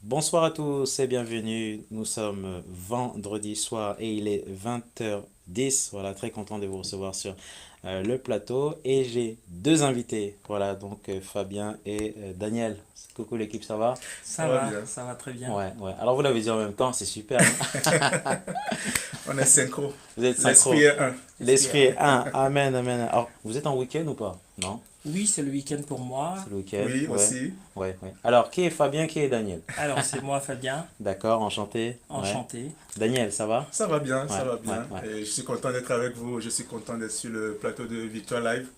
Bonsoir à tous et bienvenue. Nous sommes vendredi soir et il est 20h10. Voilà, très content de vous recevoir sur le plateau. Et j'ai deux invités. Voilà, donc Fabien et Daniel. Coucou l'équipe, ça va? Ça va, Bien. ça va très bien. Ouais, ouais. Alors vous l'avez dit en même temps, c'est super, non? On est synchro. Vous êtes L'esprit synchro. est un. Esprit L'esprit est un. un. Amen, amen. Alors, vous êtes en week-end ou pas? Non? Oui, c'est le week-end pour moi. C'est le week-end? Oui, Ouais. aussi. Ouais, ouais. Alors, qui est Fabien, qui est Daniel? Alors, c'est moi, Fabien. D'accord, enchanté. Ouais. Enchanté. Daniel, ça va? Ça va bien, Ouais, ça va ouais, bien. ouais. Et je suis content d'être avec vous. Je suis content d'être sur le plateau de Victoire Live.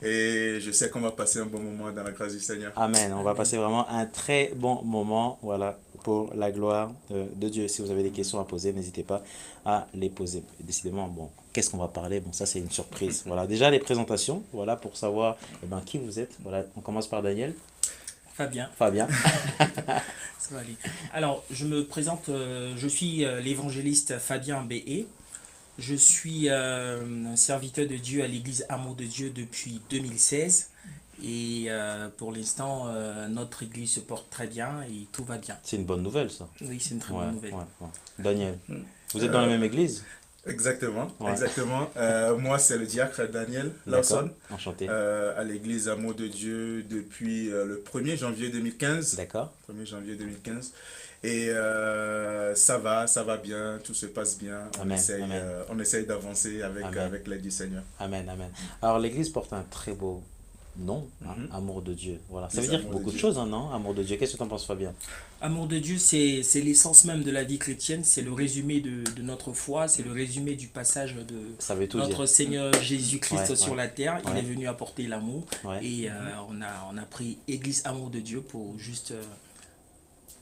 Et je sais qu'on va passer un bon moment dans la grâce du Seigneur. Amen. On va Amen. passer vraiment un très bon moment, voilà, pour la gloire de Dieu. Si vous avez des questions à poser, n'hésitez pas à les poser. Décidément, bon, qu'est-ce qu'on va parler? Bon, ça c'est une surprise. Voilà, déjà les présentations, voilà, pour savoir qui vous êtes. Voilà, on commence par Daniel. Fabien, Fabien. ça va aller. Alors, je me présente, je suis l'évangéliste Fabien B.E. Je suis un serviteur de Dieu à l'église Amour de Dieu depuis 2016. Et pour l'instant, notre église se porte très bien et tout va bien. C'est une bonne nouvelle, ça. Oui, c'est une très Ouais, bonne nouvelle. ouais, ouais. Daniel, vous êtes dans la Euh, même église? Exactement, Ouais. exactement. Moi, c'est le diacre Daniel D'accord. Lawson Enchanté. à l'église Amour de Dieu depuis le 1er janvier 2015. D'accord. 1er janvier 2015. Et ça va bien, tout se passe bien. Amen. Amen. On essaye d'avancer Amen. avec l'aide du Seigneur. Amen, amen. Alors l'église porte un très beau nom, hein, Mhm. amour de Dieu. Voilà. Ça veut Les dire amours de beaucoup de Dieu. choses, hein, non? Amour de Dieu. Qu'est-ce que tu en penses, Fabien? Amour de Dieu, c'est l'essence même de la vie chrétienne, c'est le résumé de notre foi, c'est le résumé du passage de Ça veut tout dire. notre Seigneur Jésus-Christ Ouais, sur ouais, la terre. Il ouais, est venu apporter l'amour ouais. et on a pris Église Amour de Dieu pour juste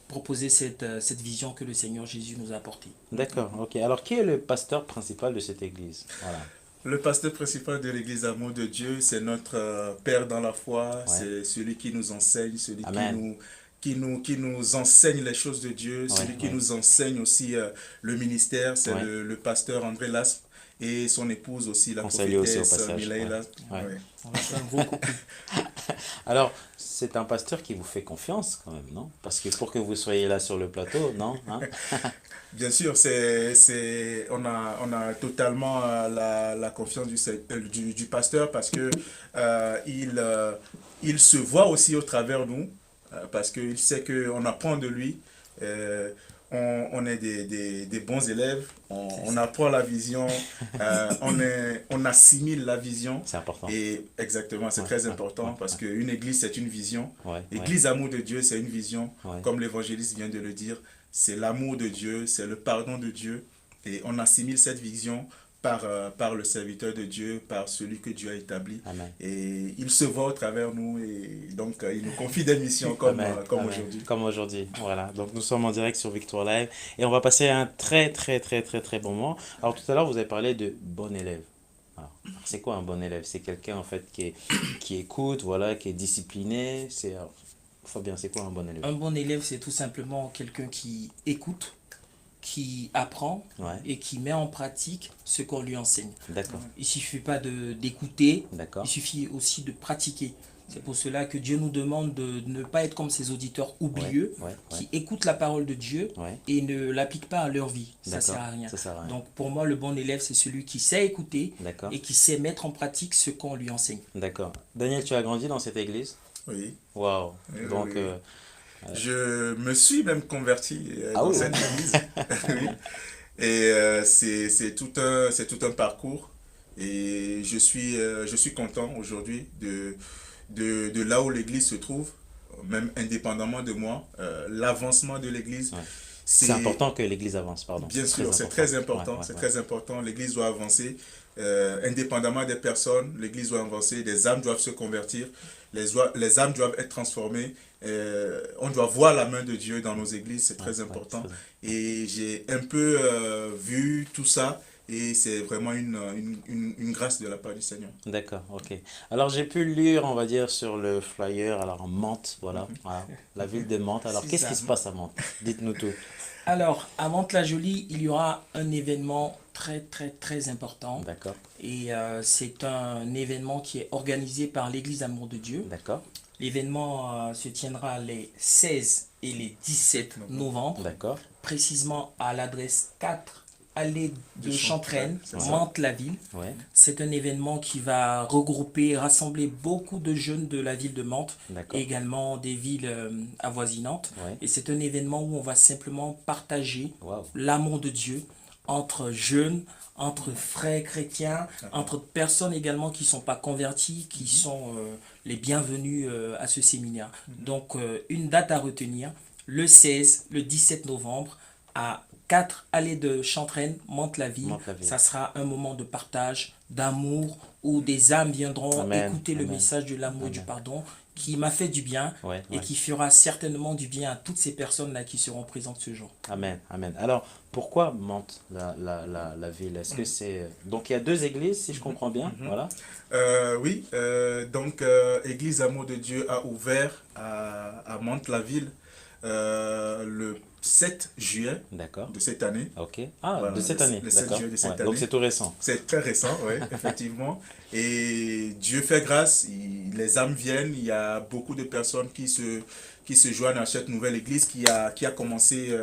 proposer cette vision que le Seigneur Jésus nous a apportée. D'accord, ok. Alors qui est le pasteur principal de cette église? Voilà. Le pasteur principal de l'église Amour de Dieu, c'est notre Père dans la foi, Ouais. c'est celui qui nous enseigne, celui Amen. qui nous enseigne les choses de Dieu, Ouais, celui qui ouais, nous enseigne aussi le ministère, c'est ouais. le pasteur André Laspe et son épouse aussi, la On salue aussi au prophétesse passage. Mireille Ouais, Laspe. ouais. Ouais. On va faire un gros coucou. Alors, c'est un pasteur qui vous fait confiance quand même, non? Parce que pour que vous soyez là sur le plateau, non? Hein? Bien sûr, on a totalement la confiance du pasteur parce que il se voit aussi au travers nous, parce qu'il sait qu'on apprend de lui, euh, on est des bons élèves, C'est on ça. apprend la vision, on assimile la vision. C'est important. Et exactement, c'est Ouais, très ouais, ouais, important parce qu'une église, c'est une vision. ouais, ouais, Église Amour de Dieu, c'est une vision, ouais. comme l'évangéliste vient de le dire. C'est l'amour de Dieu, c'est le pardon de Dieu. Et on assimile cette vision par le serviteur de Dieu, par celui que Dieu a établi. Amen. Et il se voit au travers nous et donc il nous confie des missions Amen, comme amen. aujourd'hui. Comme aujourd'hui, voilà. Donc nous sommes en direct sur Victoire Live et on va passer un très très très très très bon moment. Alors tout à l'heure vous avez parlé de bon élève. Alors, c'est quoi un bon élève? C'est quelqu'un en fait qui écoute, voilà, qui est discipliné. Fabien, c'est quoi un bon élève? Un bon élève, c'est tout simplement quelqu'un qui écoute, qui apprend Ouais, et qui met en pratique ce qu'on lui enseigne. d'accord, Il suffit pas d'écouter, il d'accord. suffit aussi de pratiquer. C'est pour cela que Dieu nous demande de ne pas être comme ces auditeurs Ouais, oublieux ouais, ouais, qui écoutent la parole de Dieu ouais, et ne l'appliquent pas à leur vie. Ça sert d'accord. à rien. Ça sert à rien. Donc pour moi, le bon élève, c'est celui qui sait écouter D'accord, et qui sait mettre en pratique ce qu'on lui enseigne. d'accord. Daniel, tu as grandi dans cette église? Oui, Waouh. oui, oui, Donc, oui. Je me suis même converti ah dans oui, cette église. Oui. Et c'est tout un parcours. Et je suis content aujourd'hui de là où l'église se trouve, même indépendamment de moi. L'avancement de l'église, ouais. C'est c'est important que l'église avance, pardon. bien C'est très sûr, important. Ouais, ouais, c'est ouais. très important. L'église doit avancer, indépendamment des personnes. L'église doit avancer, des âmes doivent se convertir, les âmes doivent être transformées. On doit voir la main de Dieu dans nos églises, c'est Ouais, très ouais, c'est important. très- Et j'ai un peu vu tout ça, et c'est vraiment une grâce de la part du Seigneur. D'accord, ok. Alors j'ai pu lire, on va dire, sur le flyer, alors Mantes, voilà, voilà, la ville de Mantes. Alors C'est qu'est-ce qui ça. se passe à Mantes? Dites-nous tout. Alors, à Mantes-la-Jolie, il y aura un événement très très très important. D'accord, Et c'est un événement qui est organisé par l'Église Amour de Dieu. d'accord, L'événement se tiendra les 16 et les 17 novembre, D'accord. précisément à l'adresse 4 allée de Chantraine, c'est ça. Mantes-la-Ville. Ouais. C'est un événement qui va regrouper, rassembler beaucoup de jeunes de la ville de Mantes D'accord. et également des villes avoisinantes. Ouais. Et c'est un événement où on va simplement partager Waouh. l'amour de Dieu entre jeunes, entre frères chrétiens, entre personnes également qui ne sont pas converties, qui sont les bienvenus à ce séminaire. Donc, une date à retenir, le 16, le 17 novembre, à 4 allées de Chantraine, Mantes-la-Ville. Mantes-la-Ville. Ça sera un moment de partage, d'amour, où des âmes viendront Amen. écouter le Amen. message de l'amour et du Amen. pardon, qui m'a fait du bien Ouais, et ouais. qui fera certainement du bien à toutes ces personnes-là qui seront présentes ce jour. Amen, amen. Alors, pourquoi Mantes, la ville? Est-ce que c'est... Donc, il y a deux églises, si je comprends bien, voilà. Oui, donc Église Amour de Dieu a ouvert à Mantes-la-Ville le 7 juillet D'accord. de cette année. Ok. Ah, Voilà, de cette le- année, le 7 d'accord. juillet de cette Ouais, année. donc, c'est tout récent. C'est très récent, oui, effectivement. Et Dieu fait grâce, les âmes viennent, il y a beaucoup de personnes qui se joignent à cette nouvelle église qui a commencé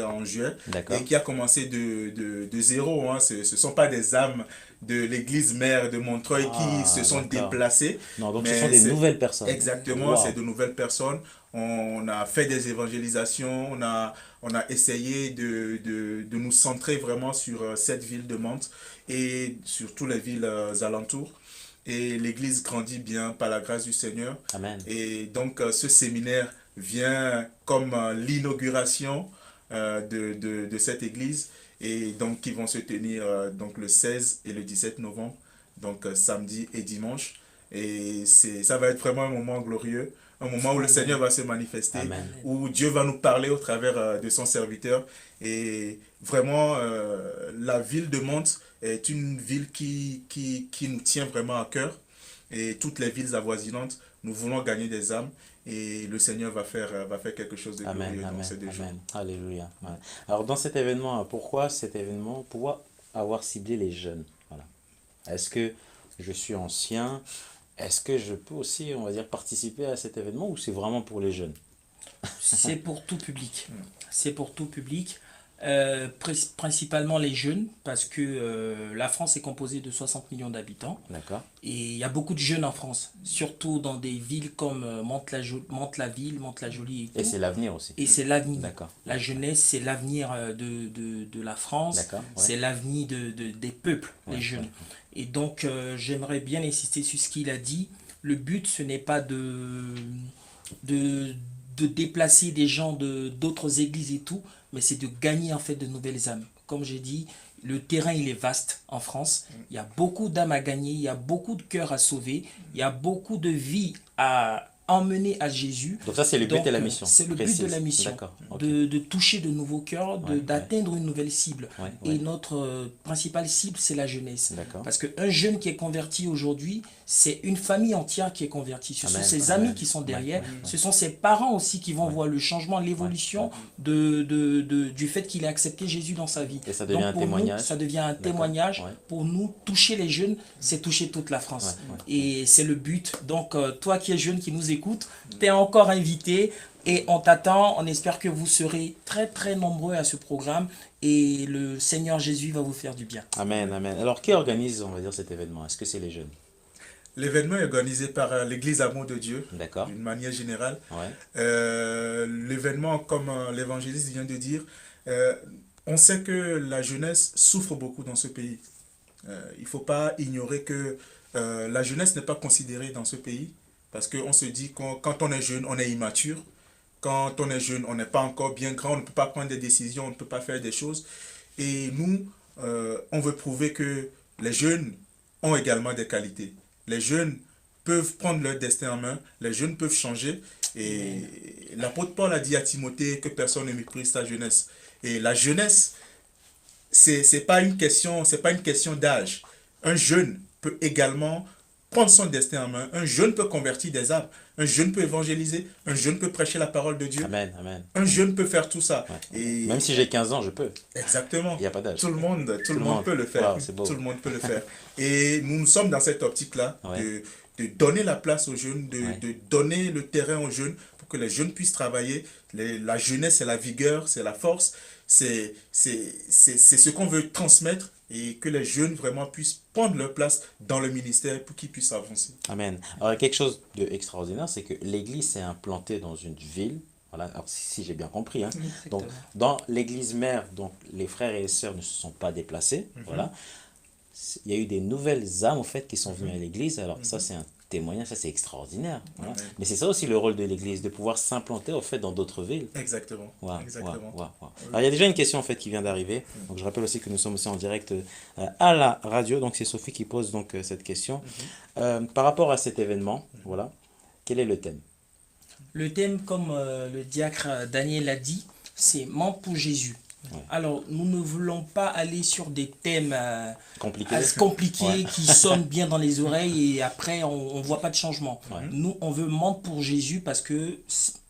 en juillet D'accord. et qui a commencé de zéro. Hein. Ce ne sont pas des âmes de l'église mère de Montreuil Ah, qui se sont d'accord. déplacées. Non, donc ce Mais sont des c'est- nouvelles personnes. Exactement, Wow. c'est de nouvelles personnes. On a fait des évangélisations, on a essayé de nous centrer vraiment sur cette ville de Mantes et sur toutes les villes alentours. Et l'église grandit bien par la grâce du Seigneur. Amen. Et donc ce séminaire vient comme l'inauguration de cette église. Et donc qui vont se tenir donc le 16 et le 17 novembre, donc samedi et dimanche. Et ça va être vraiment un moment glorieux, un moment où le Seigneur va se manifester, Amen. où Dieu va nous parler au travers de son serviteur. Et vraiment, la ville de Mantes est une ville qui nous tient vraiment à cœur. Et toutes les villes avoisinantes, nous voulons gagner des âmes. Et le Seigneur va faire quelque chose de Amen, glorieux dans amen, ces 2 jours. amen. Alléluia. Ouais. Alors, dans cet événement, pourquoi cet événement? Pourquoi avoir ciblé les jeunes? Voilà. Est-ce que je suis ancien? Est-ce que je peux aussi, on va dire, participer à cet événement ou c'est vraiment pour les jeunes? C'est pour tout public. C'est pour tout public. Principalement les jeunes, parce que la France est composée de 60 millions d'habitants. D'accord. Et il y a beaucoup de jeunes en France, surtout dans des villes comme Mantes-la-Ville, Mantes-la-Jolie et Et tout. c'est l'avenir aussi. Et c'est l'avenir. D'accord. La jeunesse, c'est l'avenir de la France. D'accord, ouais. C'est l'avenir des peuples, Ouais, les jeunes. ouais. Et donc, j'aimerais bien insister sur ce qu'il a dit. Le but, ce n'est pas de déplacer des gens d'autres églises et tout, mais c'est de gagner en fait de nouvelles âmes. Comme j'ai dit, le terrain il est vaste en France. Il y a beaucoup d'âmes à gagner, il y a beaucoup de cœurs à sauver, il y a beaucoup de vies à emmener à Jésus. Donc ça, c'est le but Donc, et la mission. c'est le but précise. de la mission. D'accord. ok. De toucher de nouveaux cœurs, Ouais, d'atteindre une nouvelle cible. Ouais, Et ouais. notre principale cible, c'est la jeunesse. D'accord. Parce qu'un jeune qui est converti aujourd'hui, c'est une famille entière qui est convertie. Ce Amen, sont ses amen. amis qui sont derrière. Ouais, ouais, ouais. Ce sont ses parents aussi qui vont voir le changement, l'évolution du fait qu'il ait accepté Jésus dans sa vie. Et ça devient un pour nous, témoignage. ça devient un témoignage. Ouais. Pour nous, toucher les jeunes, c'est toucher toute la France. Ouais, ouais. Et c'est le but. Donc, toi qui es jeune, qui nous écoute, tu es encore invité. Et on t'attend, on espère que vous serez très très nombreux à ce programme et le Seigneur Jésus va vous faire du bien. Amen, amen. Alors, qui organise, on va dire, cet événement? Est-ce que c'est les jeunes? L'événement est organisé par l'Église Amour de Dieu, D'accord. d'une manière générale. Ouais. L'événement, comme l'évangéliste vient de dire, on sait que la jeunesse souffre beaucoup dans ce pays. Il ne faut pas ignorer que la jeunesse n'est pas considérée dans ce pays parce qu'on se dit que quand on est jeune, on est immature. Quand on est jeune, on n'est pas encore bien grand, on ne peut pas prendre des décisions, on ne peut pas faire des choses. Et nous, on veut prouver que les jeunes ont également des qualités. Les jeunes peuvent prendre leur destin en main, les jeunes peuvent changer. Et l'apôtre Paul a dit à Timothée que personne ne méprise sa jeunesse. Et la jeunesse, c'est pas une question d'âge. Un jeune peut également prendre son destin en main. Un jeune peut convertir des âmes. Un jeune peut évangéliser. Un jeune peut prêcher la parole de Dieu. Amen, amen. Un jeune peut faire tout ça. Ouais. Et Même si j'ai 15 ans, je peux. exactement. Il n'y a pas d'âge. Tout le monde peut le faire. Wow, c'est beau. Tout le monde peut le faire. Et nous sommes dans cette optique-là Ouais. de donner la place aux jeunes, Ouais. de donner le terrain aux jeunes pour que les jeunes puissent travailler. La jeunesse, c'est la vigueur, c'est la force, c'est ce qu'on veut transmettre et que les jeunes vraiment puissent prendre leur place dans le ministère pour qu'ils puissent avancer. Amen. Alors, quelque chose d'extraordinaire, c'est que l'église s'est implantée dans une ville. Voilà, alors, si j'ai bien compris, hein. Donc, Exactement. dans l'église mère, donc, les frères et les sœurs ne se sont pas déplacés. Voilà. Il y a eu des nouvelles âmes, au fait, qui sont venues à l'église. Alors, ça, c'est un témoignage, ça, c'est extraordinaire. Voilà. Amen. Mais c'est ça aussi le rôle de l'église, de pouvoir s'implanter, au fait, dans d'autres villes. Exactement. Waouh, Exactement. waouh, waouh, waouh. Alors, il y a déjà une question en fait qui vient d'arriver. Donc, je rappelle aussi que nous sommes aussi en direct à la radio. Donc, c'est Sophie qui pose donc cette question. Par rapport à cet événement, voilà, quel est le thème? Le thème, comme le diacre Daniel a dit, c'est Ment pour Jésus. Ouais. Alors, nous ne voulons pas aller sur des thèmes Compliqué? assez compliqués Ouais. qui sonnent bien dans les oreilles et après on ne voit pas de changement. Ouais. Nous, on veut mentir pour Jésus parce que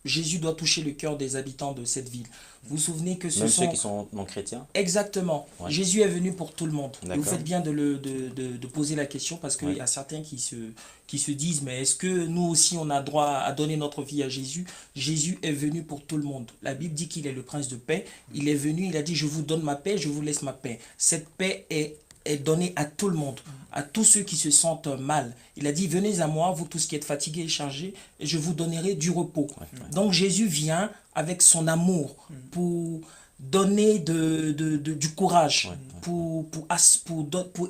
Jésus doit toucher le cœur des habitants de cette ville. Vous vous souvenez que ce Même sont... ceux qui sont non chrétiens? Exactement. Ouais. Jésus est venu pour tout le monde. Et vous D'accord. faites bien de poser la question parce qu'il Ouais. y a certains qui se disent, mais est-ce que nous aussi on a droit à donner notre vie à Jésus? Jésus est venu pour tout le monde. La Bible dit qu'il est le prince de paix. Il est venu, il a dit, je vous donne ma paix, je vous laisse ma paix. Cette paix est donnée à tout le monde, à tous ceux qui se sentent mal. Il a dit, venez à moi, vous tous qui êtes fatigués et chargés, et je vous donnerai du repos. Donc Jésus vient avec son amour pour donner du courage, pour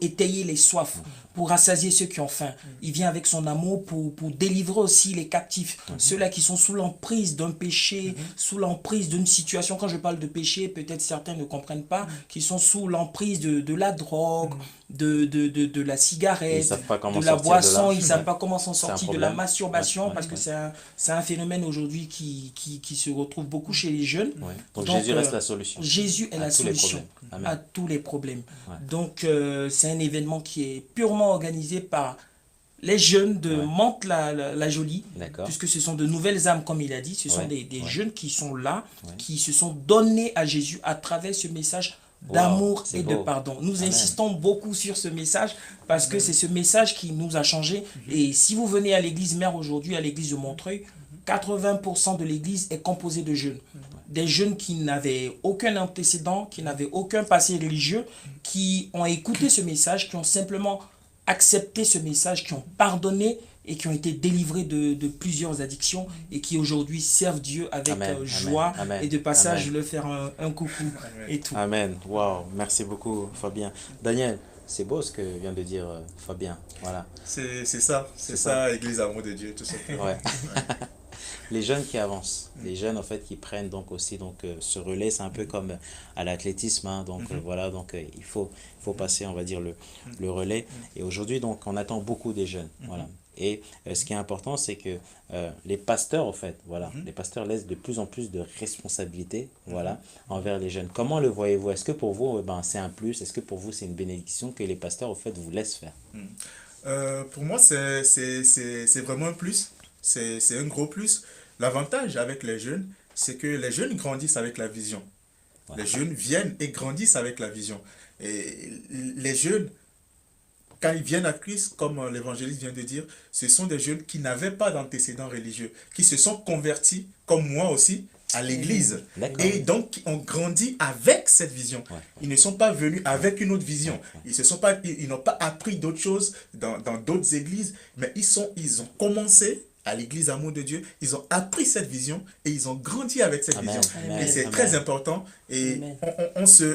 étayer les soifs, pour rassasier ceux qui ont faim. Il vient avec son amour pour délivrer aussi les captifs, ceux-là qui sont sous l'emprise d'un péché, sous l'emprise d'une situation. Quand je parle de péché, peut-être certains ne comprennent pas, qui sont sous l'emprise de la drogue, de la cigarette, Ils savent pas comment de la sortir de boisson, là. ils ne savent Ouais. pas comment s'en C'est un sortir, de la problème. masturbation, Ouais, parce que ouais. c'est un phénomène aujourd'hui qui se retrouve beaucoup chez les jeunes. Ouais. Donc, Donc, Jésus reste la solution Jésus est à la tous les solution problèmes. à Amen. tous les problèmes. Ouais. Donc, c'est un événement qui est purement organisé par les jeunes de Ouais. Mantes-la-Jolie, D'accord. puisque ce sont de nouvelles âmes, comme il a dit. Ce sont Ouais. des Ouais. jeunes qui sont là, Ouais. qui se sont donnés à Jésus à travers ce message Wow, d'amour c'est et de beau. pardon. Nous Amen. insistons beaucoup sur ce message parce que c'est ce message qui nous a changé. Et si vous venez à l'église mère aujourd'hui, à l'église de Montreuil, 80% de l'église est composée de jeunes. Des jeunes qui n'avaient aucun antécédent, qui n'avaient aucun passé religieux, qui ont écouté ce message, qui ont simplement accepté ce message, qui ont pardonné et qui ont été délivrés de plusieurs addictions et qui aujourd'hui servent Dieu avec Amen, joie. amen, amen, Et de passage, amen. je veux faire un coucou et tout. Amen. Wow. Merci beaucoup, Fabien. Daniel, c'est beau ce que vient de dire Fabien. Voilà. C'est C'est ça, Église Amour de Dieu, tout simplement. Ouais. Les jeunes qui avancent, les jeunes en fait qui prennent donc aussi donc ce relais, c'est un peu comme à l'athlétisme, hein, donc voilà, donc il faut passer, on va dire le relais. Et aujourd'hui donc on attend beaucoup des jeunes, voilà. Et ce qui est important, c'est que les pasteurs, en fait, voilà, les pasteurs laissent de plus en plus de responsabilités, voilà, envers les jeunes. Comment le voyez-vous? Est-ce que pour vous, c'est un plus? Est-ce que pour vous, c'est une bénédiction que les pasteurs, en fait, vous laissent faire? Pour moi, c'est vraiment un plus. C'est un gros plus. L'avantage avec les jeunes, c'est que les jeunes grandissent avec la vision. Voilà. Les jeunes viennent et grandissent avec la vision. Et les jeunes, quand ils viennent à Christ, comme l'évangéliste vient de dire, ce sont des jeunes qui n'avaient pas d'antécédents religieux, qui se sont convertis, comme moi aussi, à l'église. D'accord. Et donc, qui ont grandi avec cette vision. Ouais. Ils ne sont pas venus avec une autre vision. Ouais. Ils n'ont pas appris d'autres choses dans d'autres églises, mais ils ont commencé à l'église Amour de Dieu, ils ont appris cette vision et ils ont grandi avec cette Amen. vision. Amen. Et c'est Amen. très important et Amen.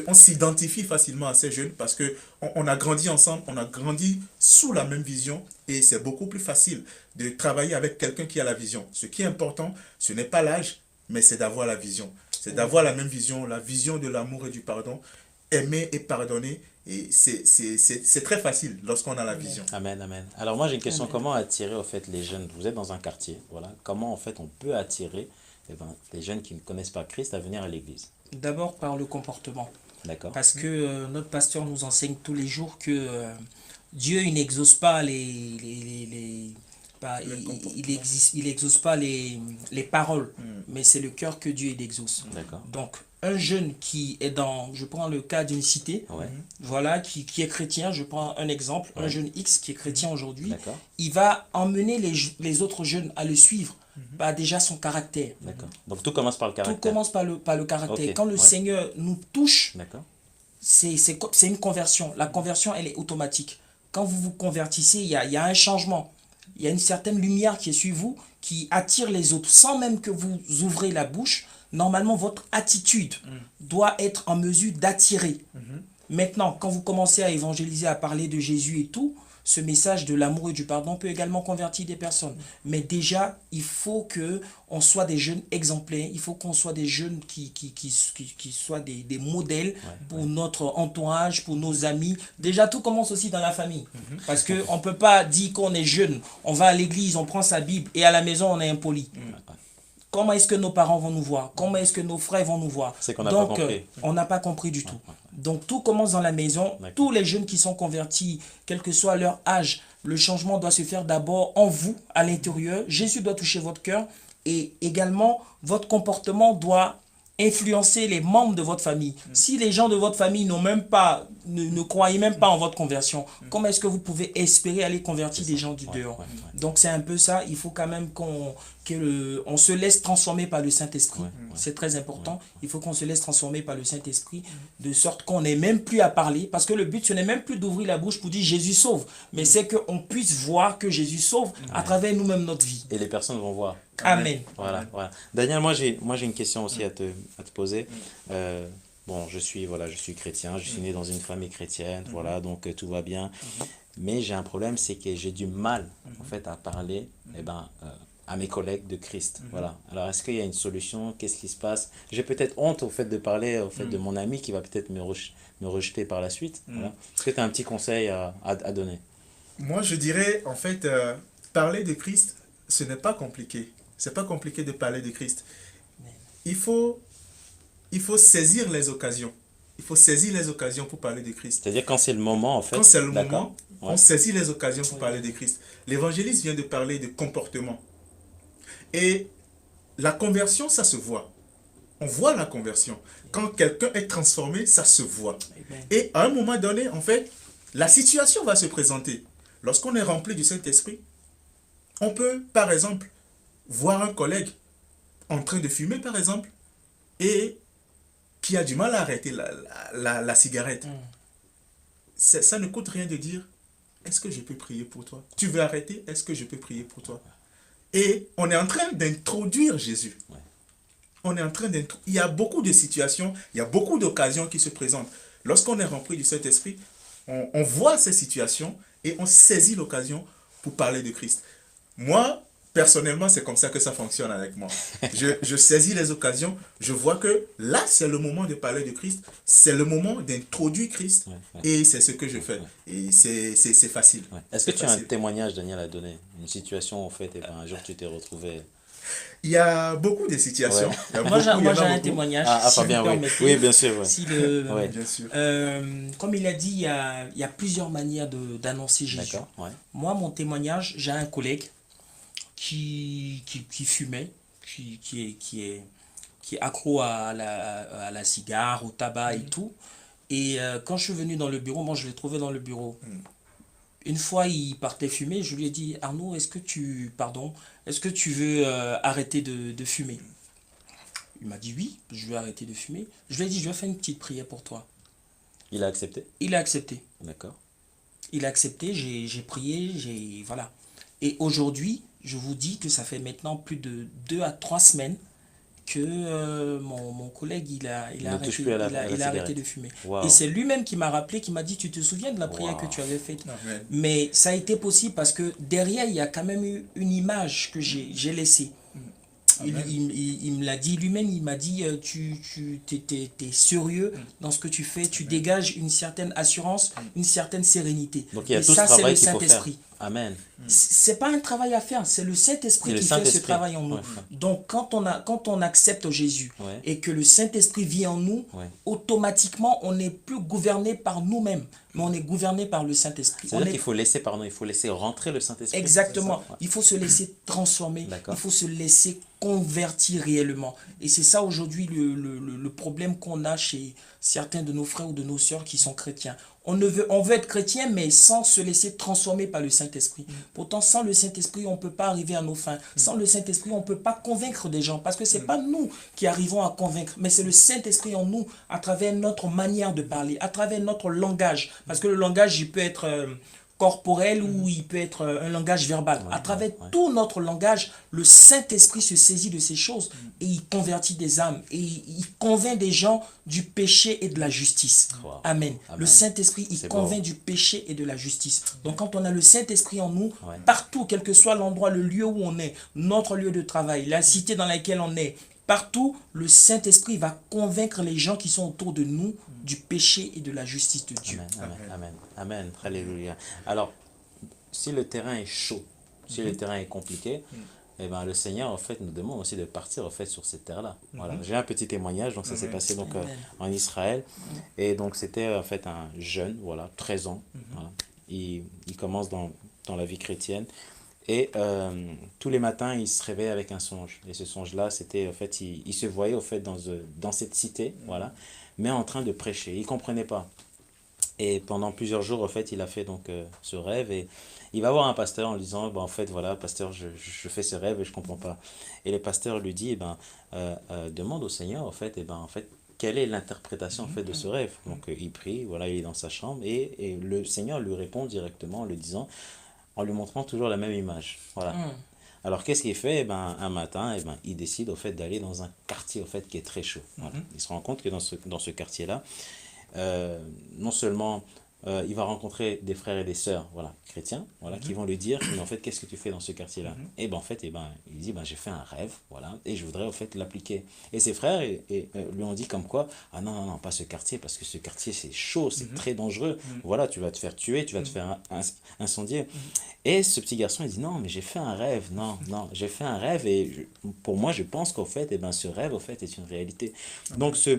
on s'identifie facilement à ces jeunes parce que on a grandi ensemble, on a grandi sous la même vision et c'est beaucoup plus facile de travailler avec quelqu'un qui a la vision. Ce qui est important, ce n'est pas l'âge, mais c'est d'avoir la vision. C'est d'avoir la même vision, la vision de l'amour et du pardon, aimer et pardonner. Et c'est très facile lorsqu'on a la vision. Amen, amen. Alors moi j'ai une question, Amen. comment attirer au fait les jeunes? Vous êtes dans un quartier, voilà. Comment en fait on peut attirer les jeunes qui ne connaissent pas Christ à venir à l'église? D'abord par le comportement. D'accord. Parce que notre pasteur nous enseigne tous les jours que Dieu il n'exauce pas bah, Le comportement. il exauce pas les paroles, Mm. mais c'est le cœur que Dieu il exauce. D'accord. Donc, un jeune qui est dans, je prends le cas d'une cité, Ouais. voilà, qui est chrétien, je prends un exemple, un Ouais. jeune X qui est chrétien aujourd'hui, D'accord. il va emmener les autres jeunes à le suivre, bah, déjà son caractère. D'accord. Donc tout commence par le Tout caractère. commence par le caractère. Ok, Quand le ouais. Seigneur nous touche, D'accord. c'est une conversion. La conversion, elle est automatique. Quand vous vous convertissez, il y a un changement. Il y a une certaine lumière qui est sur vous, qui attire les autres, sans même que vous ouvrez la bouche. Normalement, votre attitude doit être en mesure d'attirer. Maintenant, quand vous commencez à évangéliser, à parler de Jésus et tout, ce message de l'amour et du pardon peut également convertir des personnes. Mais déjà, il faut que on soit des jeunes exemplaires, il faut qu'on soit des jeunes qui soient des modèles pour notre entourage, pour nos amis. Déjà, tout commence aussi dans la famille. Parce qu'on ne peut pas dire qu'on est jeune, on va à l'église, on prend sa Bible et à la maison, on est impoli. Comment est-ce que nos parents vont nous voir? Comment est-ce que nos frères vont nous voir? C'est qu'on n'a pas Donc, compris. on n'a pas compris du tout. Donc, tout commence dans la maison. D'accord. Tous les jeunes qui sont convertis, quel que soit leur âge, le changement doit se faire d'abord en vous, à l'intérieur. Jésus doit toucher votre cœur et également, votre comportement doit influencer les membres de votre famille. Si les gens de votre famille n'ont même pas, ne croyaient même pas en votre conversion, comment est-ce que vous pouvez espérer aller convertir des gens du dehors? Donc c'est un peu ça, il faut quand même qu'on se laisse transformer par le Saint-Esprit. C'est très important, il faut qu'on se laisse transformer par le Saint-Esprit, de sorte qu'on n'ait même plus à parler, parce que le but ce n'est même plus d'ouvrir la bouche pour dire Jésus sauve, mais c'est qu'on puisse voir que Jésus sauve à travers nous-mêmes notre vie. Et les personnes vont voir. Amen. Voilà, voilà. Daniel, moi j'ai une question aussi à te poser. Bon, je suis chrétien, je suis né dans une famille chrétienne, voilà, donc tout va bien. Mais j'ai un problème, c'est que j'ai du mal en fait à parler à mes collègues de Christ. Voilà. Alors est-ce qu'il y a une solution? Qu'est-ce qui se passe? J'ai peut-être honte au fait de parler au fait de mon ami qui va peut-être me rejeter par la suite. Voilà. Est-ce que tu as un petit conseil à donner? Moi, je dirais, en fait, parler de Christ, ce n'est pas compliqué. C'est pas compliqué de parler de Christ. Il faut saisir les occasions. Il faut saisir les occasions pour parler de Christ. C'est-à-dire quand c'est le moment, en fait. Quand c'est le D'accord. moment, on saisit les occasions pour parler de Christ. L'évangéliste vient de parler de comportement. Et la conversion, ça se voit. On voit la conversion. Quand quelqu'un est transformé, ça se voit. Et à un moment donné, en fait, la situation va se présenter. Lorsqu'on est rempli du Saint-Esprit, on peut, par exemple, voir un collègue en train de fumer, par exemple, et qui a du mal à arrêter la cigarette. Ça ne coûte rien de dire, est-ce que je peux prier pour toi? Tu veux arrêter? Est-ce que je peux prier pour toi? Et on est en train d'introduire Jésus. On est en train d'introduire. Il y a beaucoup de situations, il y a beaucoup d'occasions qui se présentent. Lorsqu'on est rempli du Saint-Esprit, on voit ces situations et on saisit l'occasion pour parler de Christ. Moi, personnellement, c'est comme ça que ça fonctionne avec moi. Je saisis les occasions, je vois que là, c'est le moment de parler de Christ, c'est le moment d'introduire Christ, et c'est ce que je fais. Et c'est facile. Est-ce que tu as un témoignage, Daniel, à donner? Une situation, en fait, et un jour, tu t'es retrouvé... Il y a beaucoup de situations. Moi, j'ai un témoignage. Ah, bien, oui. Oui, bien sûr. Ouais. Bien sûr. Comme il a dit, il y a plusieurs manières d'annoncer Jésus. D'accord, ouais. Moi, mon témoignage, j'ai un collègue qui fumait, qui est accro à la cigare, au tabac et tout. Et quand je suis venu dans le bureau, moi je l'ai trouvé dans le bureau. Une fois, il partait fumer, je lui ai dit, Arnaud, est-ce que tu veux arrêter de fumer? Il m'a dit oui, je vais arrêter de fumer. Je lui ai dit, je vais faire une petite prière pour toi. Il a accepté? Il a accepté. D'accord. Il a accepté, j'ai prié, voilà. Et aujourd'hui, je vous dis que ça fait maintenant plus de 2 à 3 semaines que mon collègue, il a arrêté de fumer. Wow. Et c'est lui-même qui m'a rappelé, qui m'a dit, tu te souviens de la prière que tu avais faite? Amen. Mais ça a été possible parce que derrière, il y a quand même eu une image que j'ai laissée. Il me l'a dit lui-même, il m'a dit, tu es sérieux dans ce que tu fais, tu dégages une certaine assurance, une certaine sérénité. Donc il y a et tout ça, ce travail c'est le qu'il faut faire. Saint-Esprit. Amen. C'est pas un travail à faire, c'est le Saint-Esprit qui fait ce travail en nous. Donc quand on accepte Jésus et que le Saint-Esprit vit en nous, automatiquement on n'est plus gouverné par nous-mêmes, mais on est gouverné par le Saint-Esprit. C'est-à-dire qu'il faut laisser, pardon, il faut laisser rentrer le Saint-Esprit. Exactement. C'est ça? Ouais. Il faut se laisser transformer. D'accord. Il faut se laisser convertir réellement. Et c'est ça aujourd'hui le problème qu'on a chez certains de nos frères ou de nos sœurs qui sont chrétiens. On veut être chrétien, mais sans se laisser transformer par le Saint-Esprit. Pourtant, sans le Saint-Esprit, on ne peut pas arriver à nos fins. Sans le Saint-Esprit, on ne peut pas convaincre des gens. Parce que ce n'est pas nous qui arrivons à convaincre, mais c'est le Saint-Esprit en nous, à travers notre manière de parler, à travers notre langage. Parce que le langage, il peut être corporel ou il peut être un langage verbal. Ouais, à travers ouais. tout notre langage, le Saint-Esprit se saisit de ces choses et il convertit des âmes et il convainc des gens du péché et de la justice. Wow. Amen. Amen. Le Saint-Esprit, il C'est convainc beau. du péché et de la justice. Donc quand on a le Saint-Esprit en nous, Ouais. partout, quel que soit l'endroit, le lieu où on est, notre lieu de travail, la cité dans laquelle on est, partout, le Saint-Esprit va convaincre les gens qui sont autour de nous du péché et de la justice de Dieu. Amen, amen, amen, amen. Alléluia. Alors, si le terrain est chaud, si le terrain est compliqué, eh ben, le Seigneur en fait nous demande aussi de partir en fait sur cette terre-là. Voilà. J'ai un petit témoignage, donc ça s'est passé donc en Israël, et donc c'était en fait un jeune, voilà, 13 ans. Voilà. Il commence dans la vie chrétienne. Et tous les matins, il se réveille avec un songe. Et ce songe-là, c'était, en fait, il se voyait, en fait, dans cette cité, voilà, mais en train de prêcher. Il ne comprenait pas. Et pendant plusieurs jours, en fait, il a fait donc ce rêve. Et il va voir un pasteur en lui disant, en fait, voilà, pasteur, je fais ce rêve et je ne comprends pas. Et le pasteur lui dit, demande au Seigneur, en fait, quelle est l'interprétation en fait, de ce rêve. Donc, il prie, voilà, il est dans sa chambre. Et le Seigneur lui répond directement en lui disant, en lui montrant toujours la même image. Voilà. Alors, qu'est-ce qu'il fait? Un matin, il décide au fait, d'aller dans un quartier au fait, qui est très chaud. Voilà. Il se rend compte que dans ce quartier-là, non seulement il va rencontrer des frères et des sœurs voilà, chrétiens voilà, qui vont lui dire mais en fait qu'est-ce que tu fais dans ce quartier-là et en fait il dit j'ai fait un rêve voilà, et je voudrais en fait l'appliquer. Et ses frères lui ont dit comme quoi ah non, pas ce quartier parce que ce quartier c'est chaud, c'est très dangereux, voilà, tu vas te faire tuer, tu vas te faire incendier. Et ce petit garçon il dit non mais j'ai fait un rêve, non j'ai fait un rêve et pour moi je pense qu'en fait ce rêve en fait est une réalité. Donc ce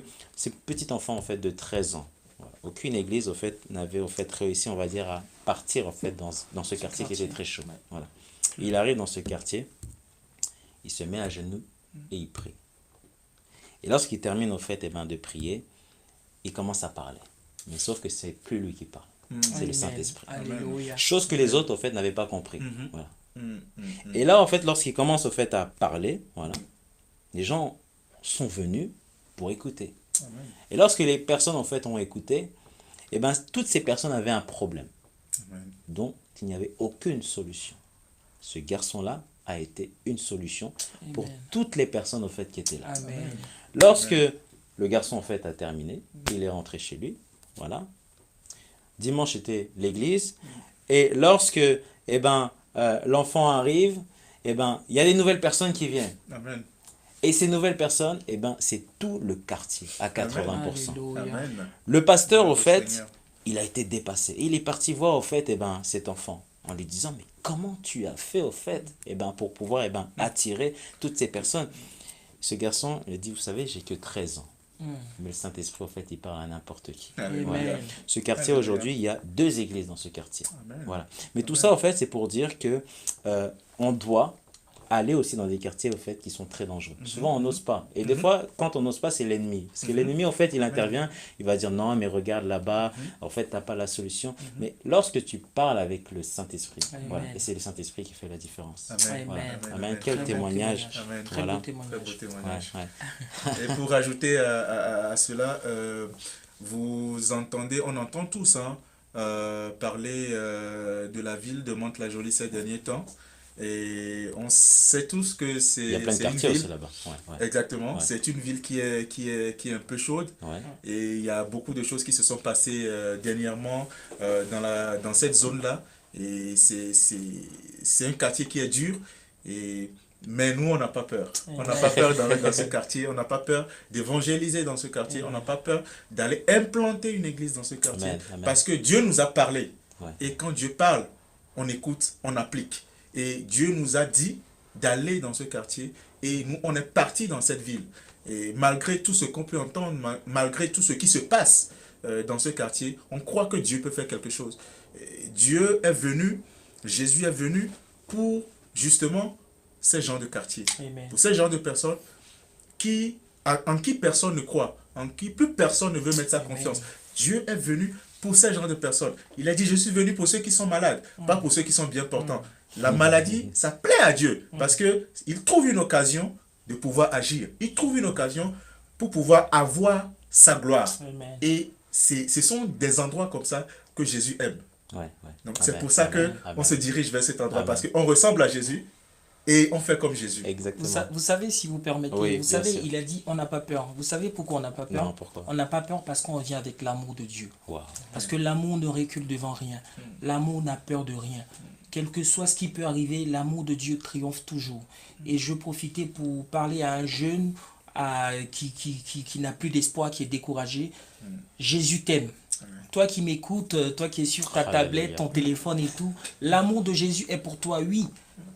petit enfant en fait de 13 ans, voilà, aucune église au fait n'avait au fait réussi on va dire à partir en fait dans ce quartier qui était très chaud. Voilà. Il arrive dans ce quartier, il se met à genoux et il prie. Et lorsqu'il termine au fait de prier, il commence à parler. Mais sauf que c'est plus lui qui parle, c'est le Saint-Esprit. Chose que les autres au fait n'avaient pas compris. Voilà. Et là en fait lorsqu'il commence au fait à parler, voilà, les gens sont venus pour écouter. Amen. Et lorsque les personnes en fait ont écouté, toutes ces personnes avaient un problème. Amen. Dont il n'y avait aucune solution. Ce garçon-là a été une solution pour toutes les personnes en fait qui étaient là. Amen. Lorsque le garçon en fait a terminé, il est rentré chez lui. Voilà. Dimanche était l'église et lorsque l'enfant arrive, il y a des nouvelles personnes qui viennent. Amen. Et ces nouvelles personnes, c'est tout le quartier, à 80%. Amen. Le pasteur, au fait, Seigneur, il a été dépassé. Il est parti voir, au fait, cet enfant, en lui disant, mais comment tu as fait, au fait, pour pouvoir attirer toutes ces personnes. Ce garçon, il a dit, vous savez, j'ai que 13 ans. Mais le Saint-Esprit, au fait, il parle à n'importe qui. Voilà. Ce quartier, aujourd'hui, il y a 2 églises dans ce quartier. Amen. Voilà. Mais tout ça, au fait, c'est pour dire que on doit aller aussi dans des quartiers au fait qui sont très dangereux. Souvent on n'ose pas. Et des fois quand on n'ose pas c'est l'ennemi. Parce que l'ennemi en fait il intervient, il va dire non mais regarde là-bas, en fait tu n'as pas la solution. Mais lorsque tu parles avec le Saint-Esprit, voilà, et c'est le Saint-Esprit qui fait la différence. Amen. Voilà. Amen. Amen. Quel témoignage. Amen. Très voilà. beau témoignage. Très beau témoignage. Ouais. Et pour ajouter à cela, on entend tous parler de la ville de Mantes-la-Jolie ces derniers temps. Et on sait tous que c'est il y a plein de quartiers aussi là-bas. Exactement. Ouais. C'est une ville qui est un peu chaude. Ouais. Et il y a beaucoup de choses qui se sont passées dernièrement dans cette zone-là. Et c'est un quartier qui est dur. Mais nous, on n'a pas peur. On n'a pas peur d'aller dans ce quartier. On n'a pas peur d'évangéliser dans ce quartier. On n'a pas peur d'aller implanter une église dans ce quartier. Amen. Amen. Parce que Dieu nous a parlé. Ouais. Et quand Dieu parle, on écoute, on applique. Et Dieu nous a dit d'aller dans ce quartier et nous, on est parti dans cette ville. Et malgré tout ce qu'on peut entendre, malgré tout ce qui se passe, dans ce quartier, on croit que Dieu peut faire quelque chose. Dieu est venu, Jésus est venu pour justement ces gens de quartier, Amen. pour ces gens de personnes en qui personne ne croit, en qui plus personne ne veut mettre sa confiance. Dieu est venu pour ces gens de personnes. Il a dit, je suis venu pour ceux qui sont malades, pas pour ceux qui sont bien portants. La maladie, ça plaît à Dieu, parce qu'il trouve une occasion de pouvoir agir. Il trouve une occasion pour pouvoir avoir sa gloire. Amen. Et ce sont des endroits comme ça que Jésus aime. Ouais, ouais. Donc Amen, c'est pour ça amen, qu'on amen. se dirige vers cet endroit, Amen. parce qu'on ressemble à Jésus et on fait comme Jésus. Exactement. Vous savez, si vous permettez, Oui, vous bien savez, sûr. il a dit on n'a pas peur. Vous savez pourquoi on n'a pas peur? Non, pourquoi? On n'a pas peur parce qu'on vient avec l'amour de Dieu. Waouh. Parce que l'amour ne recule devant rien. L'amour n'a peur de rien. Quel que soit ce qui peut arriver, l'amour de Dieu triomphe toujours. Et je profitais pour parler à un jeune qui n'a plus d'espoir, qui est découragé. Jésus t'aime. Toi qui m'écoutes, toi qui es sur ta Alléluia. tablette, ton téléphone et tout, l'amour de Jésus est pour toi, oui.